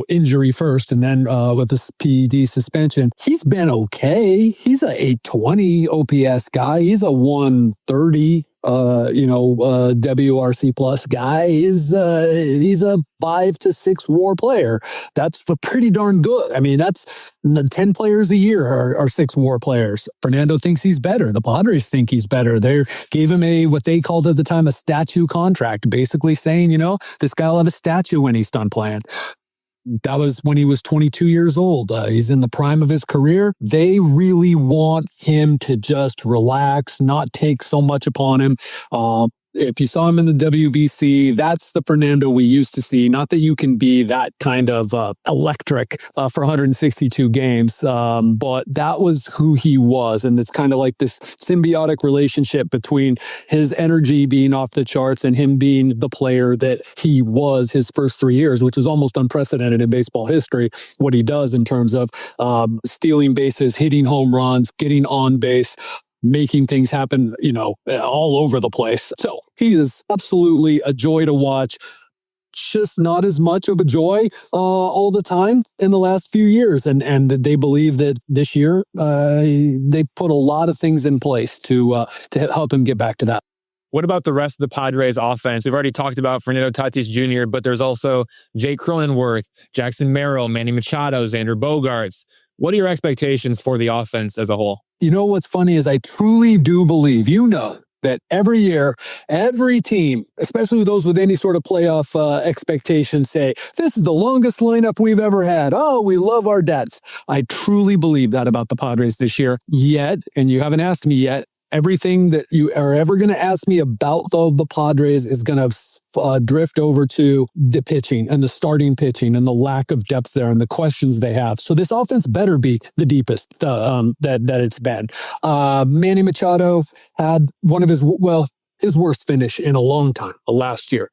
injury first, and then with this PED suspension. He's been okay. He's a 820 OPS guy. He's a 130 WRC plus guy. He's a 5 to 6 WAR player. That's pretty darn good. I mean, that's 10 players a year are 6 WAR players. Fernando thinks he's better. The Padres think he's better. They gave him what they called at the time a statue contract, basically saying, this guy will have a statue when he's done playing. That was when he was 22 years old. He's in the prime of his career. They really want him to just relax, not take so much upon him. If you saw him in the WBC, that's the Fernando we used to see. Not that you can be that kind of electric for 162 games, but that was who he was. And it's kind of like this symbiotic relationship between his energy being off the charts and him being the player that he was his first 3 years, which is almost unprecedented in baseball history, what he does in terms of stealing bases, hitting home runs, getting on base, making things happen, all over the place. So he is absolutely a joy to watch. Just not as much of a joy all the time in the last few years. And they believe that this year they put a lot of things in place to help him get back to that. What about the rest of the Padres offense? We've already talked about Fernando Tatis Jr., but there's also Jake Cronenworth, Jackson Merrill, Manny Machado, Xander Bogaerts. What are your expectations for the offense as a whole? What's funny is I truly do believe, that every year, every team, especially those with any sort of playoff expectations, say, this is the longest lineup we've ever had. Oh, we love our depth. I truly believe that about the Padres this year. Yet, and you haven't asked me yet, everything that you are ever going to ask me about the Padres is going to drift over to the pitching and the starting pitching and the lack of depth there and the questions they have. So this offense better be the deepest that it's been. Manny Machado had one of his worst finish in a long time last year.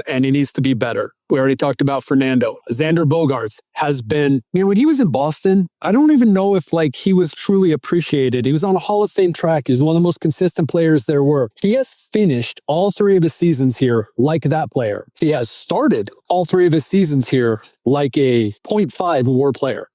And he needs to be better. We already talked about Fernando. Xander Bogaerts has been, when he was in Boston, I don't even know if he was truly appreciated. He was on a Hall of Fame track. He was one of the most consistent players there were. He has finished all 3 of his seasons here like that player. He has started all 3 of his seasons here like a 0.5 WAR player.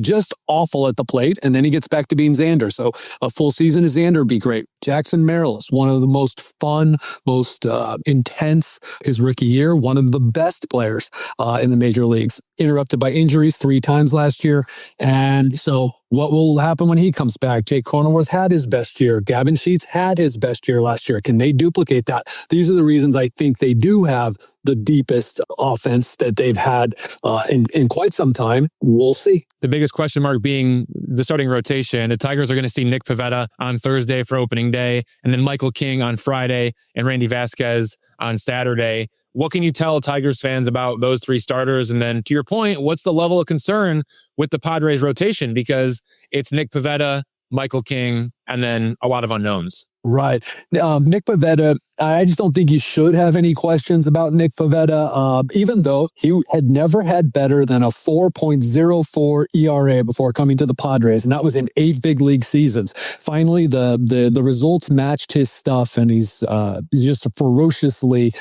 Just awful at the plate, and then he gets back to being Xander. So a full season of Xander would be great. Jackson Merrill is one of the most fun, most intense his rookie year, one of the best players in the major leagues. Interrupted by injuries 3 times last year. And so what will happen when he comes back? Jake Cronenworth had his best year. Gavin Sheets had his best year last year. Can they duplicate that? These are the reasons I think they do have the deepest offense that they've had in quite some time. We'll see. The biggest question mark being the starting rotation. The Tigers are going to see Nick Pivetta on Thursday for opening day, and then Michael King on Friday and Randy Vasquez on Saturday. What can you tell Tigers fans about those 3 starters? And then to your point, what's the level of concern with the Padres rotation? Because it's Nick Pivetta, Michael King, and then a lot of unknowns. Right. Nick Pivetta, I just don't think you should have any questions about Nick Pivetta, even though he had never had better than a 4.04 ERA before coming to the Padres, and that was in 8 big league seasons. Finally, the results matched his stuff, and he's just ferociously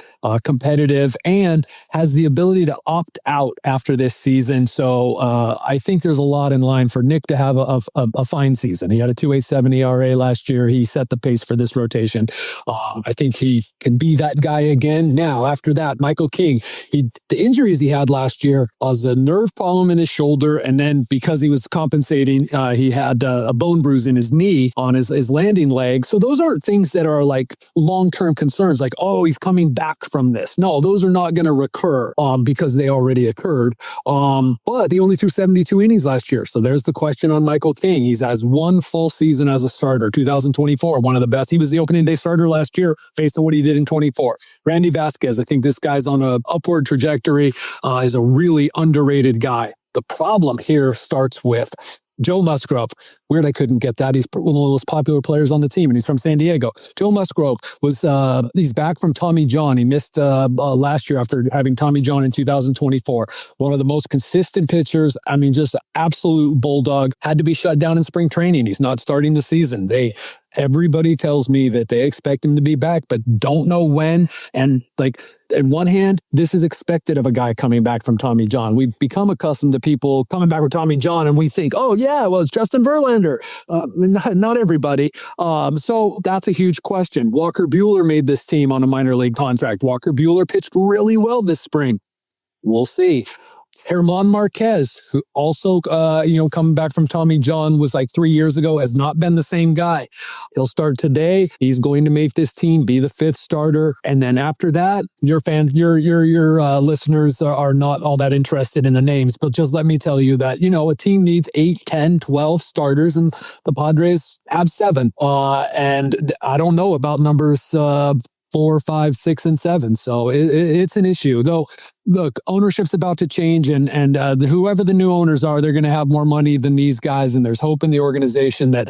competitive and has the ability to opt out after this season. So I think there's a lot in line for Nick to have a fine season. He had a 2.87 ERA last year. He set the pace for this rotation. I think he can be that guy again. Now, after that, Michael King, the injuries he had last year was a nerve problem in his shoulder, and then because he was compensating, he had a bone bruise in his knee on his landing leg. So those aren't things that are like long-term concerns, like, oh, he's coming back from this. No, those are not going to recur because they already occurred. But he only threw 72 innings last year. So there's the question on Michael King. He has one full season as a starter, 2024, one of the best. He was the opening day starter last year based on what he did in 24. Randy Vasquez, I think this guy's on an upward trajectory, is a really underrated guy. The problem here starts with Joe Musgrove. Weird I couldn't get that. He's one of the most popular players on the team, and he's from San Diego. Joe Musgrove was, he's back from Tommy John. He missed last year after having Tommy John in 2024. One of the most consistent pitchers. I mean, just absolute bulldog. Had to be shut down in spring training. He's not starting the season. Everybody tells me that they expect him to be back, but don't know when. And like, on one hand, this is expected of a guy coming back from Tommy John. We've become accustomed to people coming back from Tommy John, and we think, oh yeah, well, it's Justin Verlander. Not everybody. So that's a huge question. Walker Buehler made this team on a minor league contract. Walker Buehler pitched really well this spring. We'll see. German Marquez, who also, coming back from Tommy John, was like 3 years ago, has not been the same guy. He'll start today. He's going to make this team be the 5th starter. And then after that, your listeners are not all that interested in the names, but just let me tell you that, a team needs 8, 10, 12 starters, and the Padres have 7. And I don't know about numbers 4, 5, 6, and 7. So it's an issue. Though, look, ownership's about to change, and whoever the new owners are, they're going to have more money than these guys, and there's hope in the organization that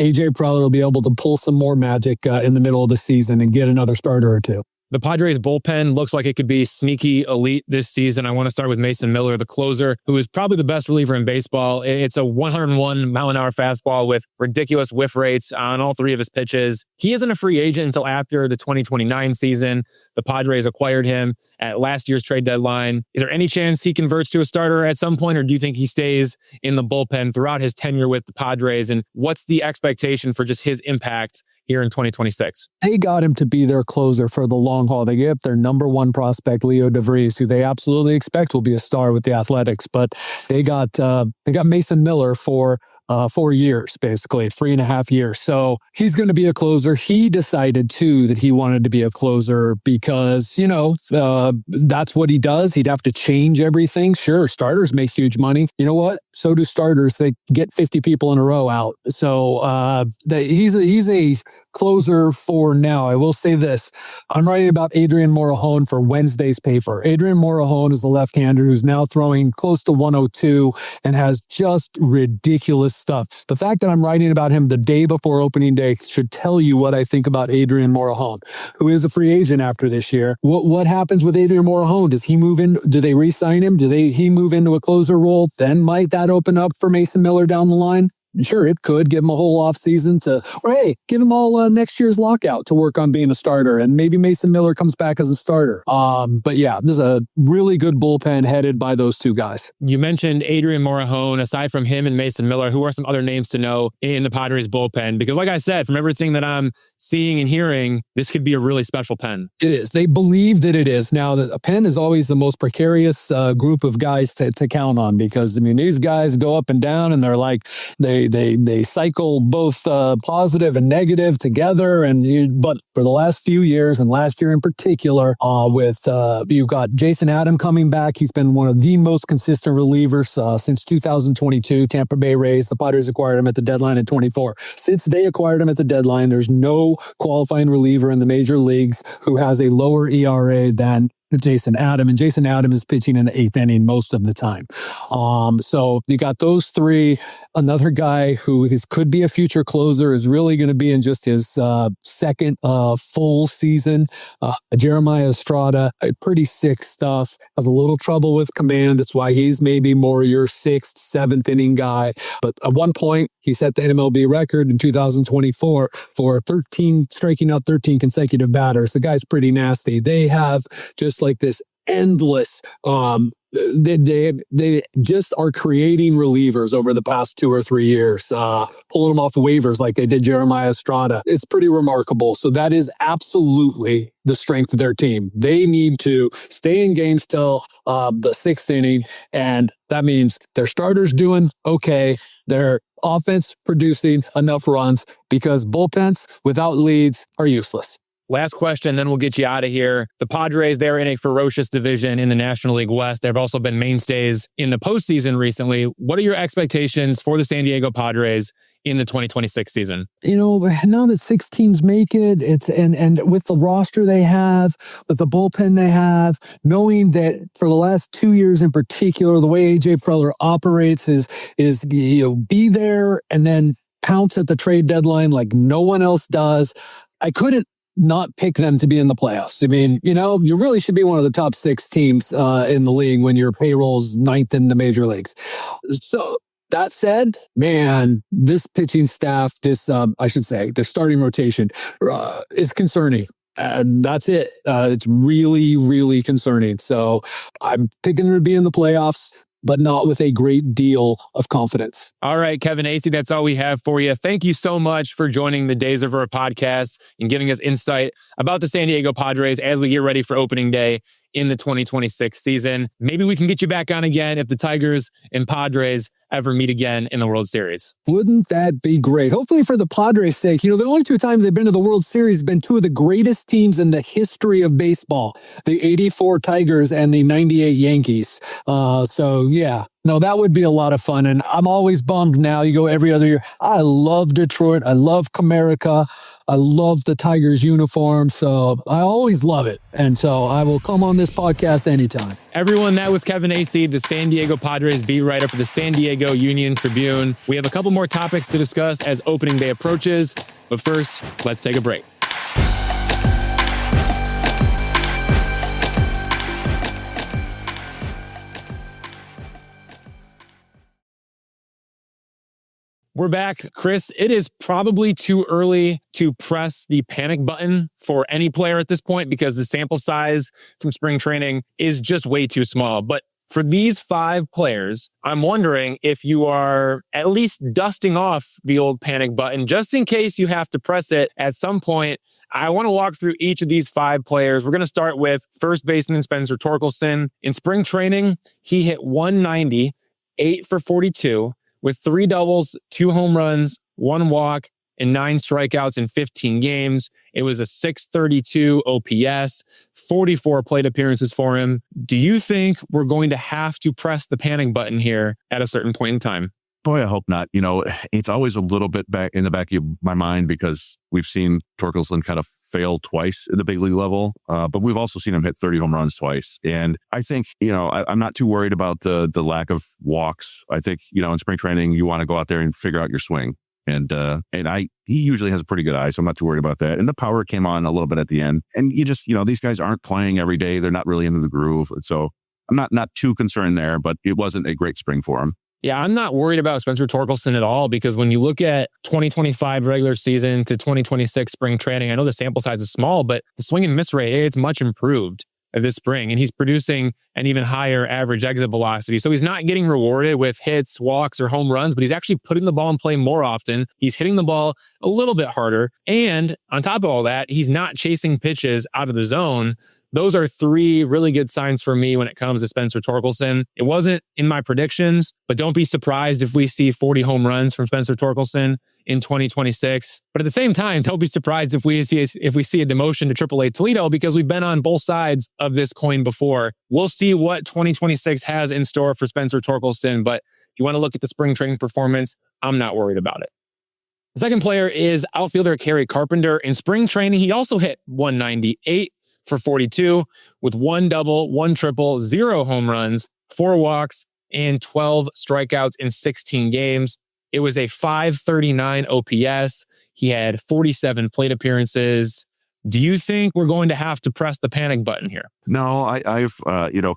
AJ Preller will be able to pull some more magic in the middle of the season and get another starter or two. The Padres bullpen looks like it could be sneaky elite this season. I want to start with Mason Miller, the closer, who is probably the best reliever in baseball. It's a 101 mile an hour fastball with ridiculous whiff rates on all 3 of his pitches. He isn't a free agent until after the 2029 season. The Padres acquired him at last year's trade deadline. Is there any chance he converts to a starter at some point, or do you think he stays in the bullpen throughout his tenure with the Padres? And what's the expectation for just his impact here in 2026? They got him to be their closer for the long haul. They gave up their number 1 prospect, Leo DeVries, who they absolutely expect will be a star with the Athletics. But they got Mason Miller for 4 years, basically 3.5 years. So he's going to be a closer. He decided too that he wanted to be a closer because, that's what he does. He'd have to change everything. Sure, starters make huge money. You know what? So do starters. They get 50 people in a row out. So he's a closer for now. I will say this. I'm writing about Adrian Morejon for Wednesday's paper. Adrian Morejon is a left-hander who's now throwing close to 102 and has just ridiculous stuff. The fact that I'm writing about him the day before opening day should tell you what I think about Adrian Morejon, who is a free agent after this year. What happens with Adrian Morejon? Does he move in? Do they re-sign him? He move into a closer role? Then might that open up for Mason Miller down the line? Sure, it could give him a whole offseason give him all next year's lockout to work on being a starter, and maybe Mason Miller comes back as a starter. But yeah, this is a really good bullpen headed by those 2 guys. You mentioned Adrian Morejon. Aside from him and Mason Miller, who are some other names to know in the Padres bullpen? Because like I said, from everything that I'm seeing and hearing, this could be a really special pen. It is. They believe that it is. Now, a pen is always the most precarious group of guys to count on, because, these guys go up and down, and they're like, they cycle both positive and negative together. But for the last few years, and last year in particular, you've got Jason Adam coming back. He's been one of the most consistent relievers since 2022. Tampa Bay Rays, the Padres acquired him at the deadline in 24. Since they acquired him at the deadline, there's no qualifying reliever in the major leagues who has a lower ERA than Jason Adam, and Jason Adam is pitching in the 8th inning most of the time. So you got those three. Another guy who could be a future closer is really going to be in just his second full season. Jeremiah Estrada, pretty sick stuff. Has a little trouble with command. That's why he's maybe more your 6th, 7th inning guy. But at one point, he set the MLB record in 2024 for striking out 13 consecutive batters. The guy's pretty nasty. They have just like this endless, they just are creating relievers over the past 2 or 3 years, pulling them off the waivers like they did Jeremiah Estrada. It's pretty remarkable. So that is absolutely the strength of their team. They need to stay in games till the 6th inning, and that means their starters doing okay, their offense producing enough runs, because bullpens without leads are useless. Last question, then we'll get you out of here. The Padres, they're in a ferocious division in the National League West. They've also been mainstays in the postseason recently. What are your expectations for the San Diego Padres in the 2026 season? Now that 6 teams make it, and with the roster they have, with the bullpen they have, knowing that for the last 2 years in particular, the way AJ Preller operates is be there and then pounce at the trade deadline like no one else does. I couldn't not pick them to be in the playoffs. I mean, you really should be one of the top 6 teams in the league when your payroll's 9th in the major leagues. So that said, man, this pitching staff, their starting rotation is concerning. And that's it. It's really, really concerning. So I'm picking them to be in the playoffs, but not with a great deal of confidence. All right, Kevin Acee, that's all we have for you. Thank you so much for joining the Days of Roar podcast and giving us insight about the San Diego Padres as we get ready for opening day in the 2026 season. Maybe we can get you back on again if the Tigers and Padres ever meet again in the World Series. Wouldn't that be great? Hopefully for the Padres' sake. The only 2 times they've been to the World Series have been 2 of the greatest teams in the history of baseball, the 84 Tigers and the 98 Yankees. So yeah. No, that would be a lot of fun. And I'm always bummed now. You go every other year. I love Detroit. I love Comerica. I love the Tigers uniform. So I always love it. And so I will come on this podcast anytime. Everyone, that was Kevin Acee, the San Diego Padres beat writer for the San Diego Union-Tribune. We have a couple more topics to discuss as opening day approaches. But first, let's take a break. We're back. Chris, it is probably too early to press the panic button for any player at this point because the sample size from spring training is just way too small. But for these 5 players, I'm wondering if you are at least dusting off the old panic button just in case you have to press it at some point. I want to walk through each of these 5 players. We're going to start with first baseman Spencer Torkelson. In spring training, he hit 190, 8 for 42, with 3 doubles, 2 home runs, 1 walk, and 9 strikeouts in 15 games. It was a .632 OPS, 44 plate appearances for him. Do you think we're going to have to press the panic button here at a certain point in time? Boy, I hope not. It's always a little bit back in the back of my mind because we've seen Torkelson kind of fail twice at the big league level, but we've also seen him hit 30 home runs twice. And I think, I'm not too worried about the lack of walks. I think, in spring training, you want to go out there and figure out your swing. And he usually has a pretty good eye, so I'm not too worried about that. And the power came on a little bit at the end. And you just, these guys aren't playing every day. They're not really into the groove. So I'm not too concerned there, but it wasn't a great spring for him. Yeah, I'm not worried about Spencer Torkelson at all because when you look at 2025 regular season to 2026 spring training, I know the sample size is small, but the swing and miss rate, it's much improved this spring. And he's producing an even higher average exit velocity. So he's not getting rewarded with hits, walks, or home runs, but he's actually putting the ball in play more often. He's hitting the ball a little bit harder. And on top of all that, he's not chasing pitches out of the zone. Those are 3 really good signs for me when it comes to Spencer Torkelson. It wasn't in my predictions, but don't be surprised if we see 40 home runs from Spencer Torkelson in 2026. But at the same time, don't be surprised if we see a demotion to AAA Toledo because we've been on both sides of this coin before. We'll see what 2026 has in store for Spencer Torkelson, but if you want to look at the spring training performance, I'm not worried about it. The second player is outfielder Kerry Carpenter. In spring training, he also hit 198 for 42 with 1 double, 1 triple, 0 home runs, 4 walks, and 12 strikeouts in 16 games. It was a .539 OPS. He had 47 plate appearances. Do you think we're going to have to press the panic button here? No,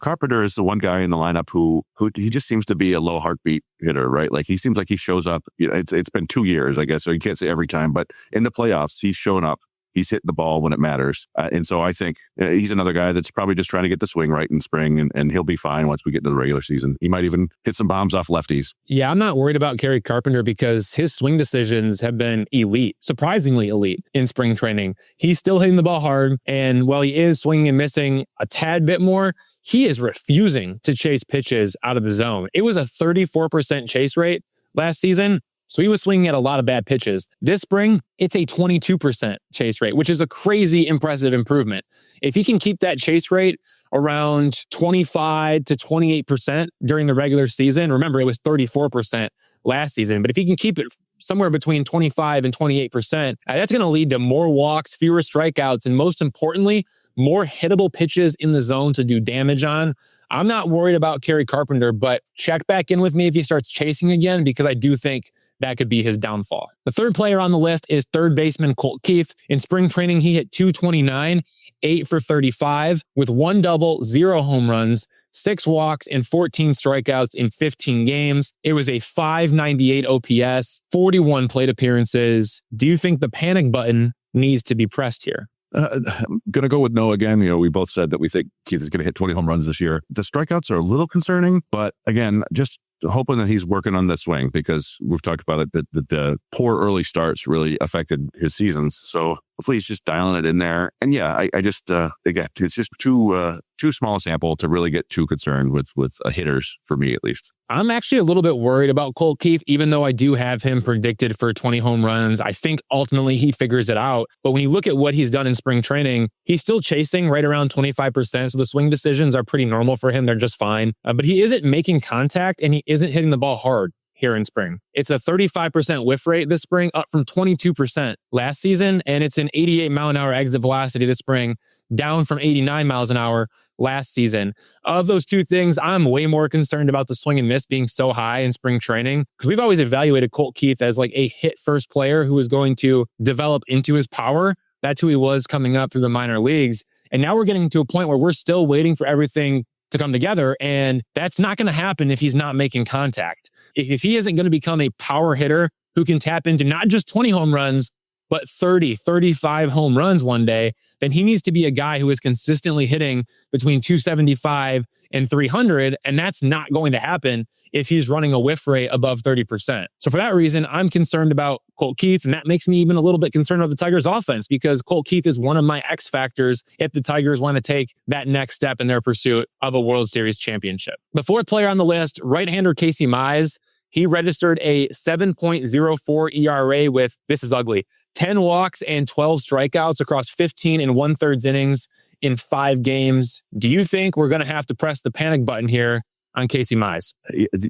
Carpenter is the one guy in the lineup who he just seems to be a low heartbeat hitter, right? Like he seems like he shows up. It's been 2 years, I guess, so you can't say every time, but in the playoffs, he's shown up. He's hitting the ball when it matters. And so I think he's another guy that's probably just trying to get the swing right in spring, and he'll be fine once we get into the regular season. He might even hit some bombs off lefties. Yeah, I'm not worried about Kerry Carpenter because his swing decisions have been elite, surprisingly elite in spring training. He's still hitting the ball hard, and while he is swinging and missing a tad bit more, he is refusing to chase pitches out of the zone. It was a 34% chase rate last season. So he was swinging at a lot of bad pitches. This spring, it's a 22% chase rate, which is a crazy impressive improvement. If he can keep that chase rate around 25 to 28% during the regular season, remember it was 34% last season, but if he can keep it somewhere between 25 and 28%, that's going to lead to more walks, fewer strikeouts, and most importantly, more hittable pitches in the zone to do damage on. I'm not worried about Kerry Carpenter, but check back in with me if he starts chasing again, because I do think that could be his downfall. The third player on the list is third baseman Colt Keith. In spring training, he hit .229, 8 for 35, with 1 double, 0 home runs, 6 walks, and 14 strikeouts in 15 games. It was a .598 OPS, 41 plate appearances. Do you think the panic button needs to be pressed here? I'm going to go with no again. We both said that we think Keith is going to hit 20 home runs this year. The strikeouts are a little concerning, but again, just hoping that he's working on the swing, because we've talked about it, that the poor early starts really affected his seasons. So hopefully he's just dialing it in there. And yeah, I just, again, it's just too small a sample to really get too concerned with hitters, for me at least. I'm actually a little bit worried about Colt Keith, even though I do have him predicted for 20 home runs. I think ultimately he figures it out. But when you look at what he's done in spring training, he's still chasing right around 25%. So the swing decisions are pretty normal for him. They're just fine. But he isn't making contact, and he isn't hitting the ball hard here in spring. It's a 35% whiff rate this spring, up from 22% last season. And it's an 88 mile an hour exit velocity this spring, down from 89 miles an hour last season. Of those two things, I'm way more concerned about the swing and miss being so high in spring training, because we've always evaluated Colt Keith as like a hit first player who is going to develop into his power. That's who he was coming up through the minor leagues. And now we're getting to a point where we're still waiting for everything to come together. And that's not going to happen if he's not making contact. If he isn't going to become a power hitter who can tap into not just 20 home runs, but 30, 35 home runs one day, then he needs to be a guy who is consistently hitting between 275 and 300. And that's not going to happen if he's running a whiff rate above 30%. So for that reason, I'm concerned about Colt Keith. And that makes me even a little bit concerned about the Tigers offense, because Colt Keith is one of my X factors if the Tigers want to take that next step in their pursuit of a World Series championship. The fourth player on the list, right-hander Casey Mize. He registered a 7.04 ERA with, this is ugly, 10 walks and 12 strikeouts across 15 and 1/3 innings in 5 games. Do you think we're going to have to press the panic button here on Casey Mize?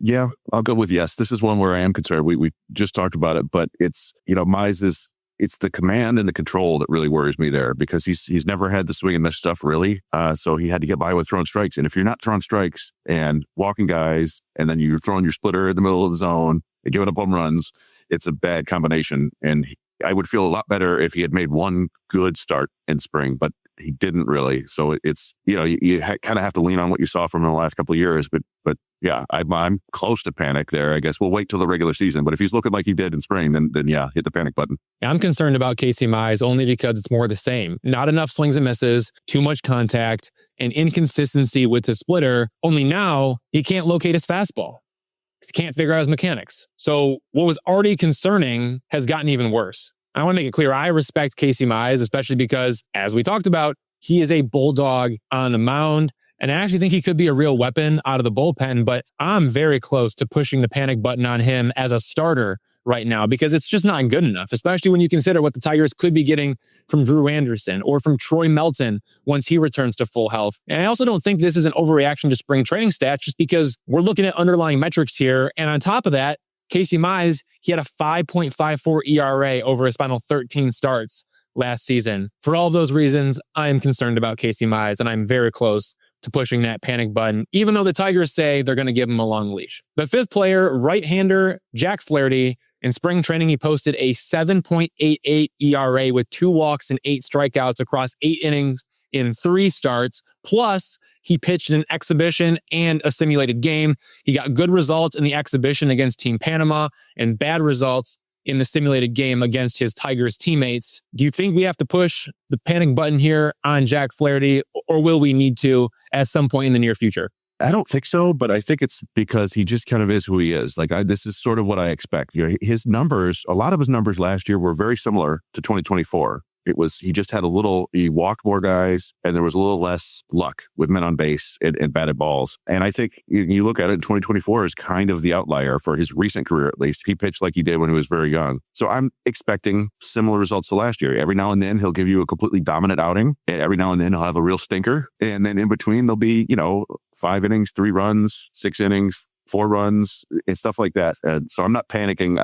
Yeah, I'll go with yes. This is one where I am concerned. We just talked about it, but it's, Mize is, it's the command and the control that really worries me there, because he's never had the swing and miss stuff really. So he had to get by with throwing strikes. And if you're not throwing strikes and walking guys, and then you're throwing your splitter in the middle of the zone and giving up home runs, it's a bad combination. And I would feel a lot better if he had made one good start in spring, but he didn't really. So it's, you kind of have to lean on what you saw from him in the last couple of years. But yeah, I'm close to panic there. I guess we'll wait till the regular season. But if he's looking like he did in spring, then yeah, hit the panic button. I'm concerned about Casey Mize only because it's more of the same. Not enough swings and misses, too much contact, and inconsistency with his splitter. Only now he can't locate his fastball. He can't figure out his mechanics. So what was already concerning has gotten even worse. I want to make it clear, I respect Casey Mize, especially because, as we talked about, he is a bulldog on the mound. And I actually think he could be a real weapon out of the bullpen, but I'm very close to pushing the panic button on him as a starter right now, because it's just not good enough, especially when you consider what the Tigers could be getting from Drew Anderson or from Troy Melton once he returns to full health. And I also don't think this is an overreaction to spring training stats, just because we're looking at underlying metrics here. And on top of that, Casey Mize, he had a 5.54 ERA over his final 13 starts last season. For all of those reasons, I am concerned about Casey Mize, and I'm very close to pushing that panic button, even though the Tigers say they're going to give him a long leash. The fifth player, right-hander Jack Flaherty. In spring training, he posted a 7.88 ERA with 2 walks and 8 strikeouts across 8 innings in 3 starts. Plus, he pitched an exhibition and a simulated game. He got good results in the exhibition against Team Panama and bad results in the simulated game against his Tigers teammates. Do you think we have to push the panic button here on Jack Flaherty, or will we need to at some point in the near future? I don't think so, but I think it's because he just kind of is who he is. Like, this is sort of what I expect. You know, his numbers, a lot of his numbers last year were very similar to 2024. He just had he walked more guys, and there was a little less luck with men on base and batted balls. And I think you look at it, 2024 is kind of the outlier for his recent career, at least. He pitched like he did when he was very young. So I'm expecting similar results to last year. Every now and then he'll give you a completely dominant outing, and every now and then he'll have a real stinker. And then in between there'll be, 5 innings, 3 runs, 6 innings, 4 runs, and stuff like that. And so I'm not panicking.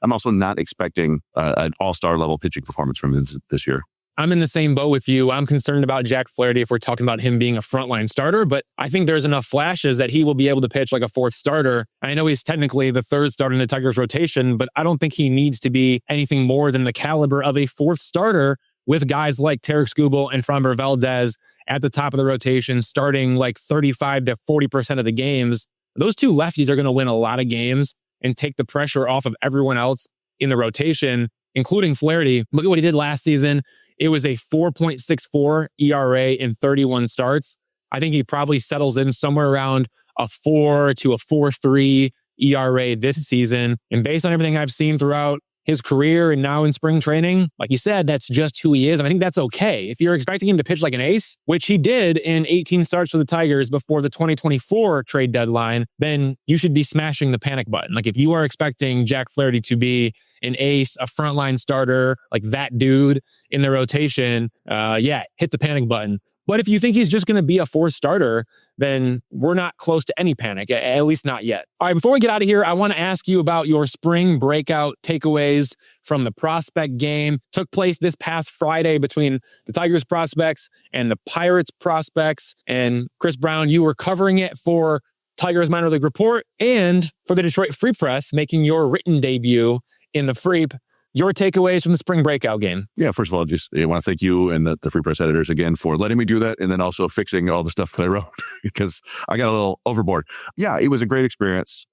I'm also not expecting an all-star level pitching performance from him this year. I'm in the same boat with you. I'm concerned about Jack Flaherty if we're talking about him being a frontline starter, but I think there's enough flashes that he will be able to pitch like a 4th starter. I know he's technically the 3rd starter in the Tigers rotation, but I don't think he needs to be anything more than the caliber of a 4th starter with guys like Tarik Skubal and Framber Valdez at the top of the rotation, starting like 35 to 40% of the games. Those 2 lefties are going to win a lot of games and take the pressure off of everyone else in the rotation, including Flaherty. Look at what he did last season. It was a 4.64 ERA in 31 starts. I think he probably settles in somewhere around a 4 to a 4.3 ERA this season. And based on everything I've seen throughout his career and now in spring training, like you said, that's just who he is. I think that's okay. If you're expecting him to pitch like an ace, which he did in 18 starts for the Tigers before the 2024 trade deadline, then you should be smashing the panic button. Like if you are expecting Jack Flaherty to be an ace, a frontline starter, like that dude in the rotation, hit the panic button. But if you think he's just going to be a 4th starter, then we're not close to any panic, at least not yet. All right, before we get out of here, I want to ask you about your spring breakout takeaways from the prospect game. Took place this past Friday between the Tigers prospects and the Pirates prospects. And Chris Brown, you were covering it for Tigers Minor League Report and for the Detroit Free Press, making your written debut in the Freep. Your takeaways from the spring breakout game. Yeah, first of all, I want to thank you and the Free Press editors again for letting me do that, and then also fixing all the stuff that I wrote because I got a little overboard. Yeah, it was a great experience.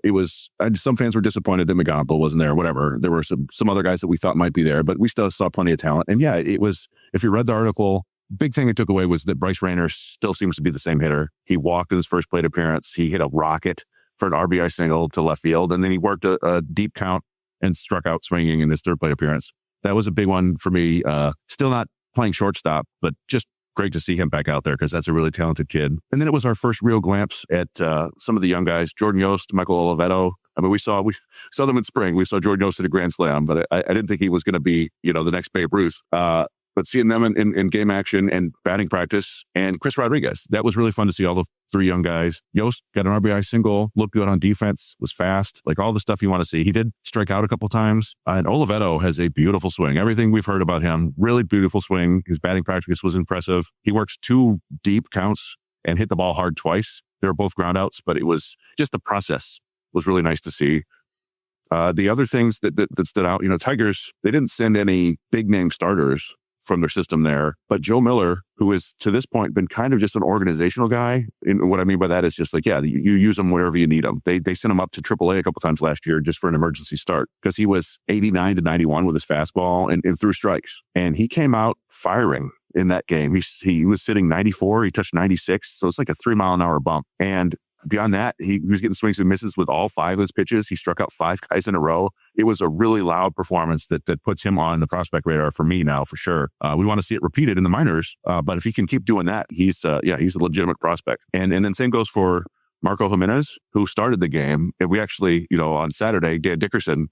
Some fans were disappointed that McGonigle wasn't there, whatever. There were some other guys that we thought might be there, but we still saw plenty of talent. And yeah, it was, if you read the article, big thing I took away was that Bryce Rayner still seems to be the same hitter. He walked in his first plate appearance. He hit a rocket for an RBI single to left field, and then he worked a deep count and struck out swinging in his 3rd plate appearance. That was a big one for me. Still not playing shortstop, but just great to see him back out there because that's a really talented kid. And then it was our first real glimpse at some of the young guys, Jordan Yost, Michael Oliveto. I mean, we saw them in spring. We saw Jordan Yost at a grand slam, but I didn't think he was going to be, the next Babe Ruth. But seeing them in game action and batting practice, and Chris Rodriguez, that was really fun to see all the 3 young guys. Yost got an RBI single, looked good on defense, was fast, like all the stuff you want to see. He did strike out a couple times. And Oliveto has a beautiful swing. Everything we've heard about him, really beautiful swing. His batting practice was impressive. He works 2 deep counts and hit the ball hard twice. They were both ground outs, but it was just the process was really nice to see. The other things that stood out, Tigers, they didn't send any big name starters from their system there. But Joe Miller, who is to this point been kind of just an organizational guy. And what I mean by that is just like, you use them wherever you need them. They sent him up to AAA a couple times last year just for an emergency start because he was 89 to 91 with his fastball and threw strikes. And he came out firing in that game. He was sitting 94. He touched 96. So it's like a 3-mile-an-hour bump. And beyond that, he was getting swings and misses with all 5 of his pitches. He struck out 5 guys in a row. It was a really loud performance that puts him on the prospect radar for me now, for sure. We want to see it repeated in the minors, but if he can keep doing that, he's a legitimate prospect. And then same goes for Marco Jimenez, who started the game. And we actually, on Saturday, Dan Dickerson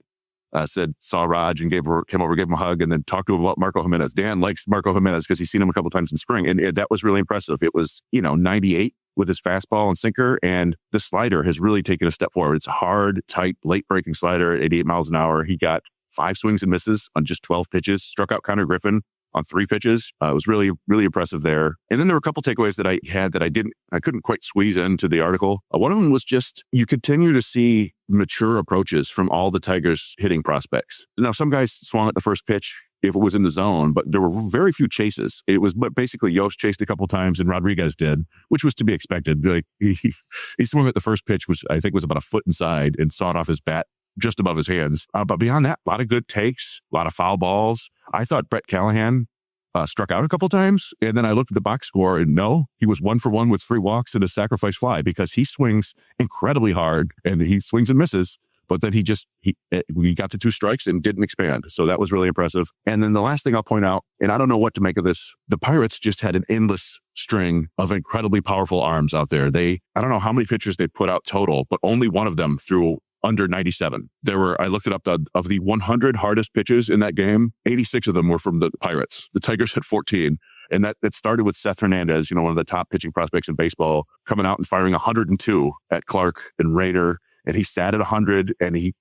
saw Raj and came over, gave him a hug, and then talked to him about Marco Jimenez. Dan likes Marco Jimenez because he's seen him a couple times in spring, and that was really impressive. It was, 98 with his fastball and sinker, and the slider has really taken a step forward. It's a hard, tight, late-breaking slider at 88 miles an hour. He got 5 swings and misses on just 12 pitches, struck out Connor Griffin on 3 pitches. It was really, really impressive there. And then there were a couple takeaways that I had that I couldn't quite squeeze into the article. One of them was just, you continue to see mature approaches from all the Tigers hitting prospects. Now, some guys swung at the first pitch if it was in the zone, but there were very few chases. It was basically Yost chased a couple times and Rodriguez did, which was to be expected. Like he swung at the first pitch, which I think was about a foot inside, and sawed off his bat just above his hands. But beyond that, a lot of good takes, a lot of foul balls. I thought Brett Callahan struck out a couple times. And then I looked at the box score and no, he was 1 for 1 with 3 walks and a sacrifice fly, because he swings incredibly hard and he swings and misses. But then we got to 2 strikes and didn't expand. So that was really impressive. And then the last thing I'll point out, and I don't know what to make of this, the Pirates just had an endless string of incredibly powerful arms out there. I don't know how many pitchers they put out total, but only one of them threw under 97. I looked it up, of the 100 hardest pitches in that game, 86 of them were from the Pirates. The Tigers had 14. And that started with Seth Hernandez, one of the top pitching prospects in baseball, coming out and firing 102 at Clark and Rayner. And he sat at 100, and he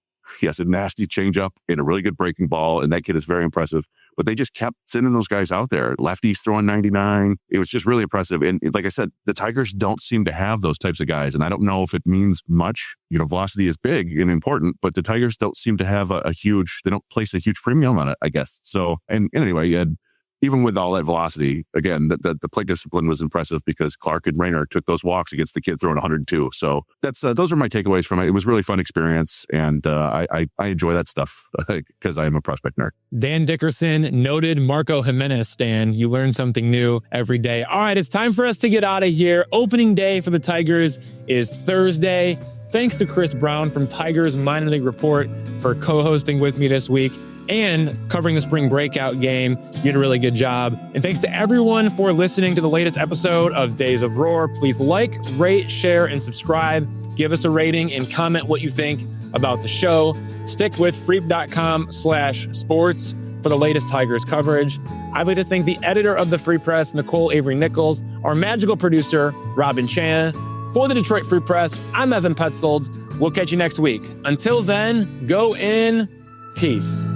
has a nasty changeup and a really good breaking ball. And that kid is very impressive. But they just kept sending those guys out there. Lefties throwing 99. It was just really impressive. And like I said, the Tigers don't seem to have those types of guys. And I don't know if it means much. Velocity is big and important, but the Tigers don't seem to have they don't place a huge premium on it, I guess. So, and anyway, even with all that velocity, again, the plate discipline was impressive, because Clark and Rayner took those walks against the kid throwing 102. So those are my takeaways from it. It was a really fun experience, and I enjoy that stuff because I am a prospect nerd. Dan Dickerson, noted Marco Jimenez stan. You learn something new every day. All right, it's time for us to get out of here. Opening day for the Tigers is Thursday. Thanks to Chris Brown from Tigers Minor League Report for co-hosting with me this week and covering the spring breakout game. You did a really good job. And thanks to everyone for listening to the latest episode of Days of Roar. Please like, rate, share, and subscribe. Give us a rating and comment what you think about the show. Stick with freep.com/sports for the latest Tigers coverage. I'd like to thank the editor of the Free Press, Nicole Avery Nichols, our magical producer, Robin Chan. For the Detroit Free Press, I'm Evan Petzold. We'll catch you next week. Until then, go in peace.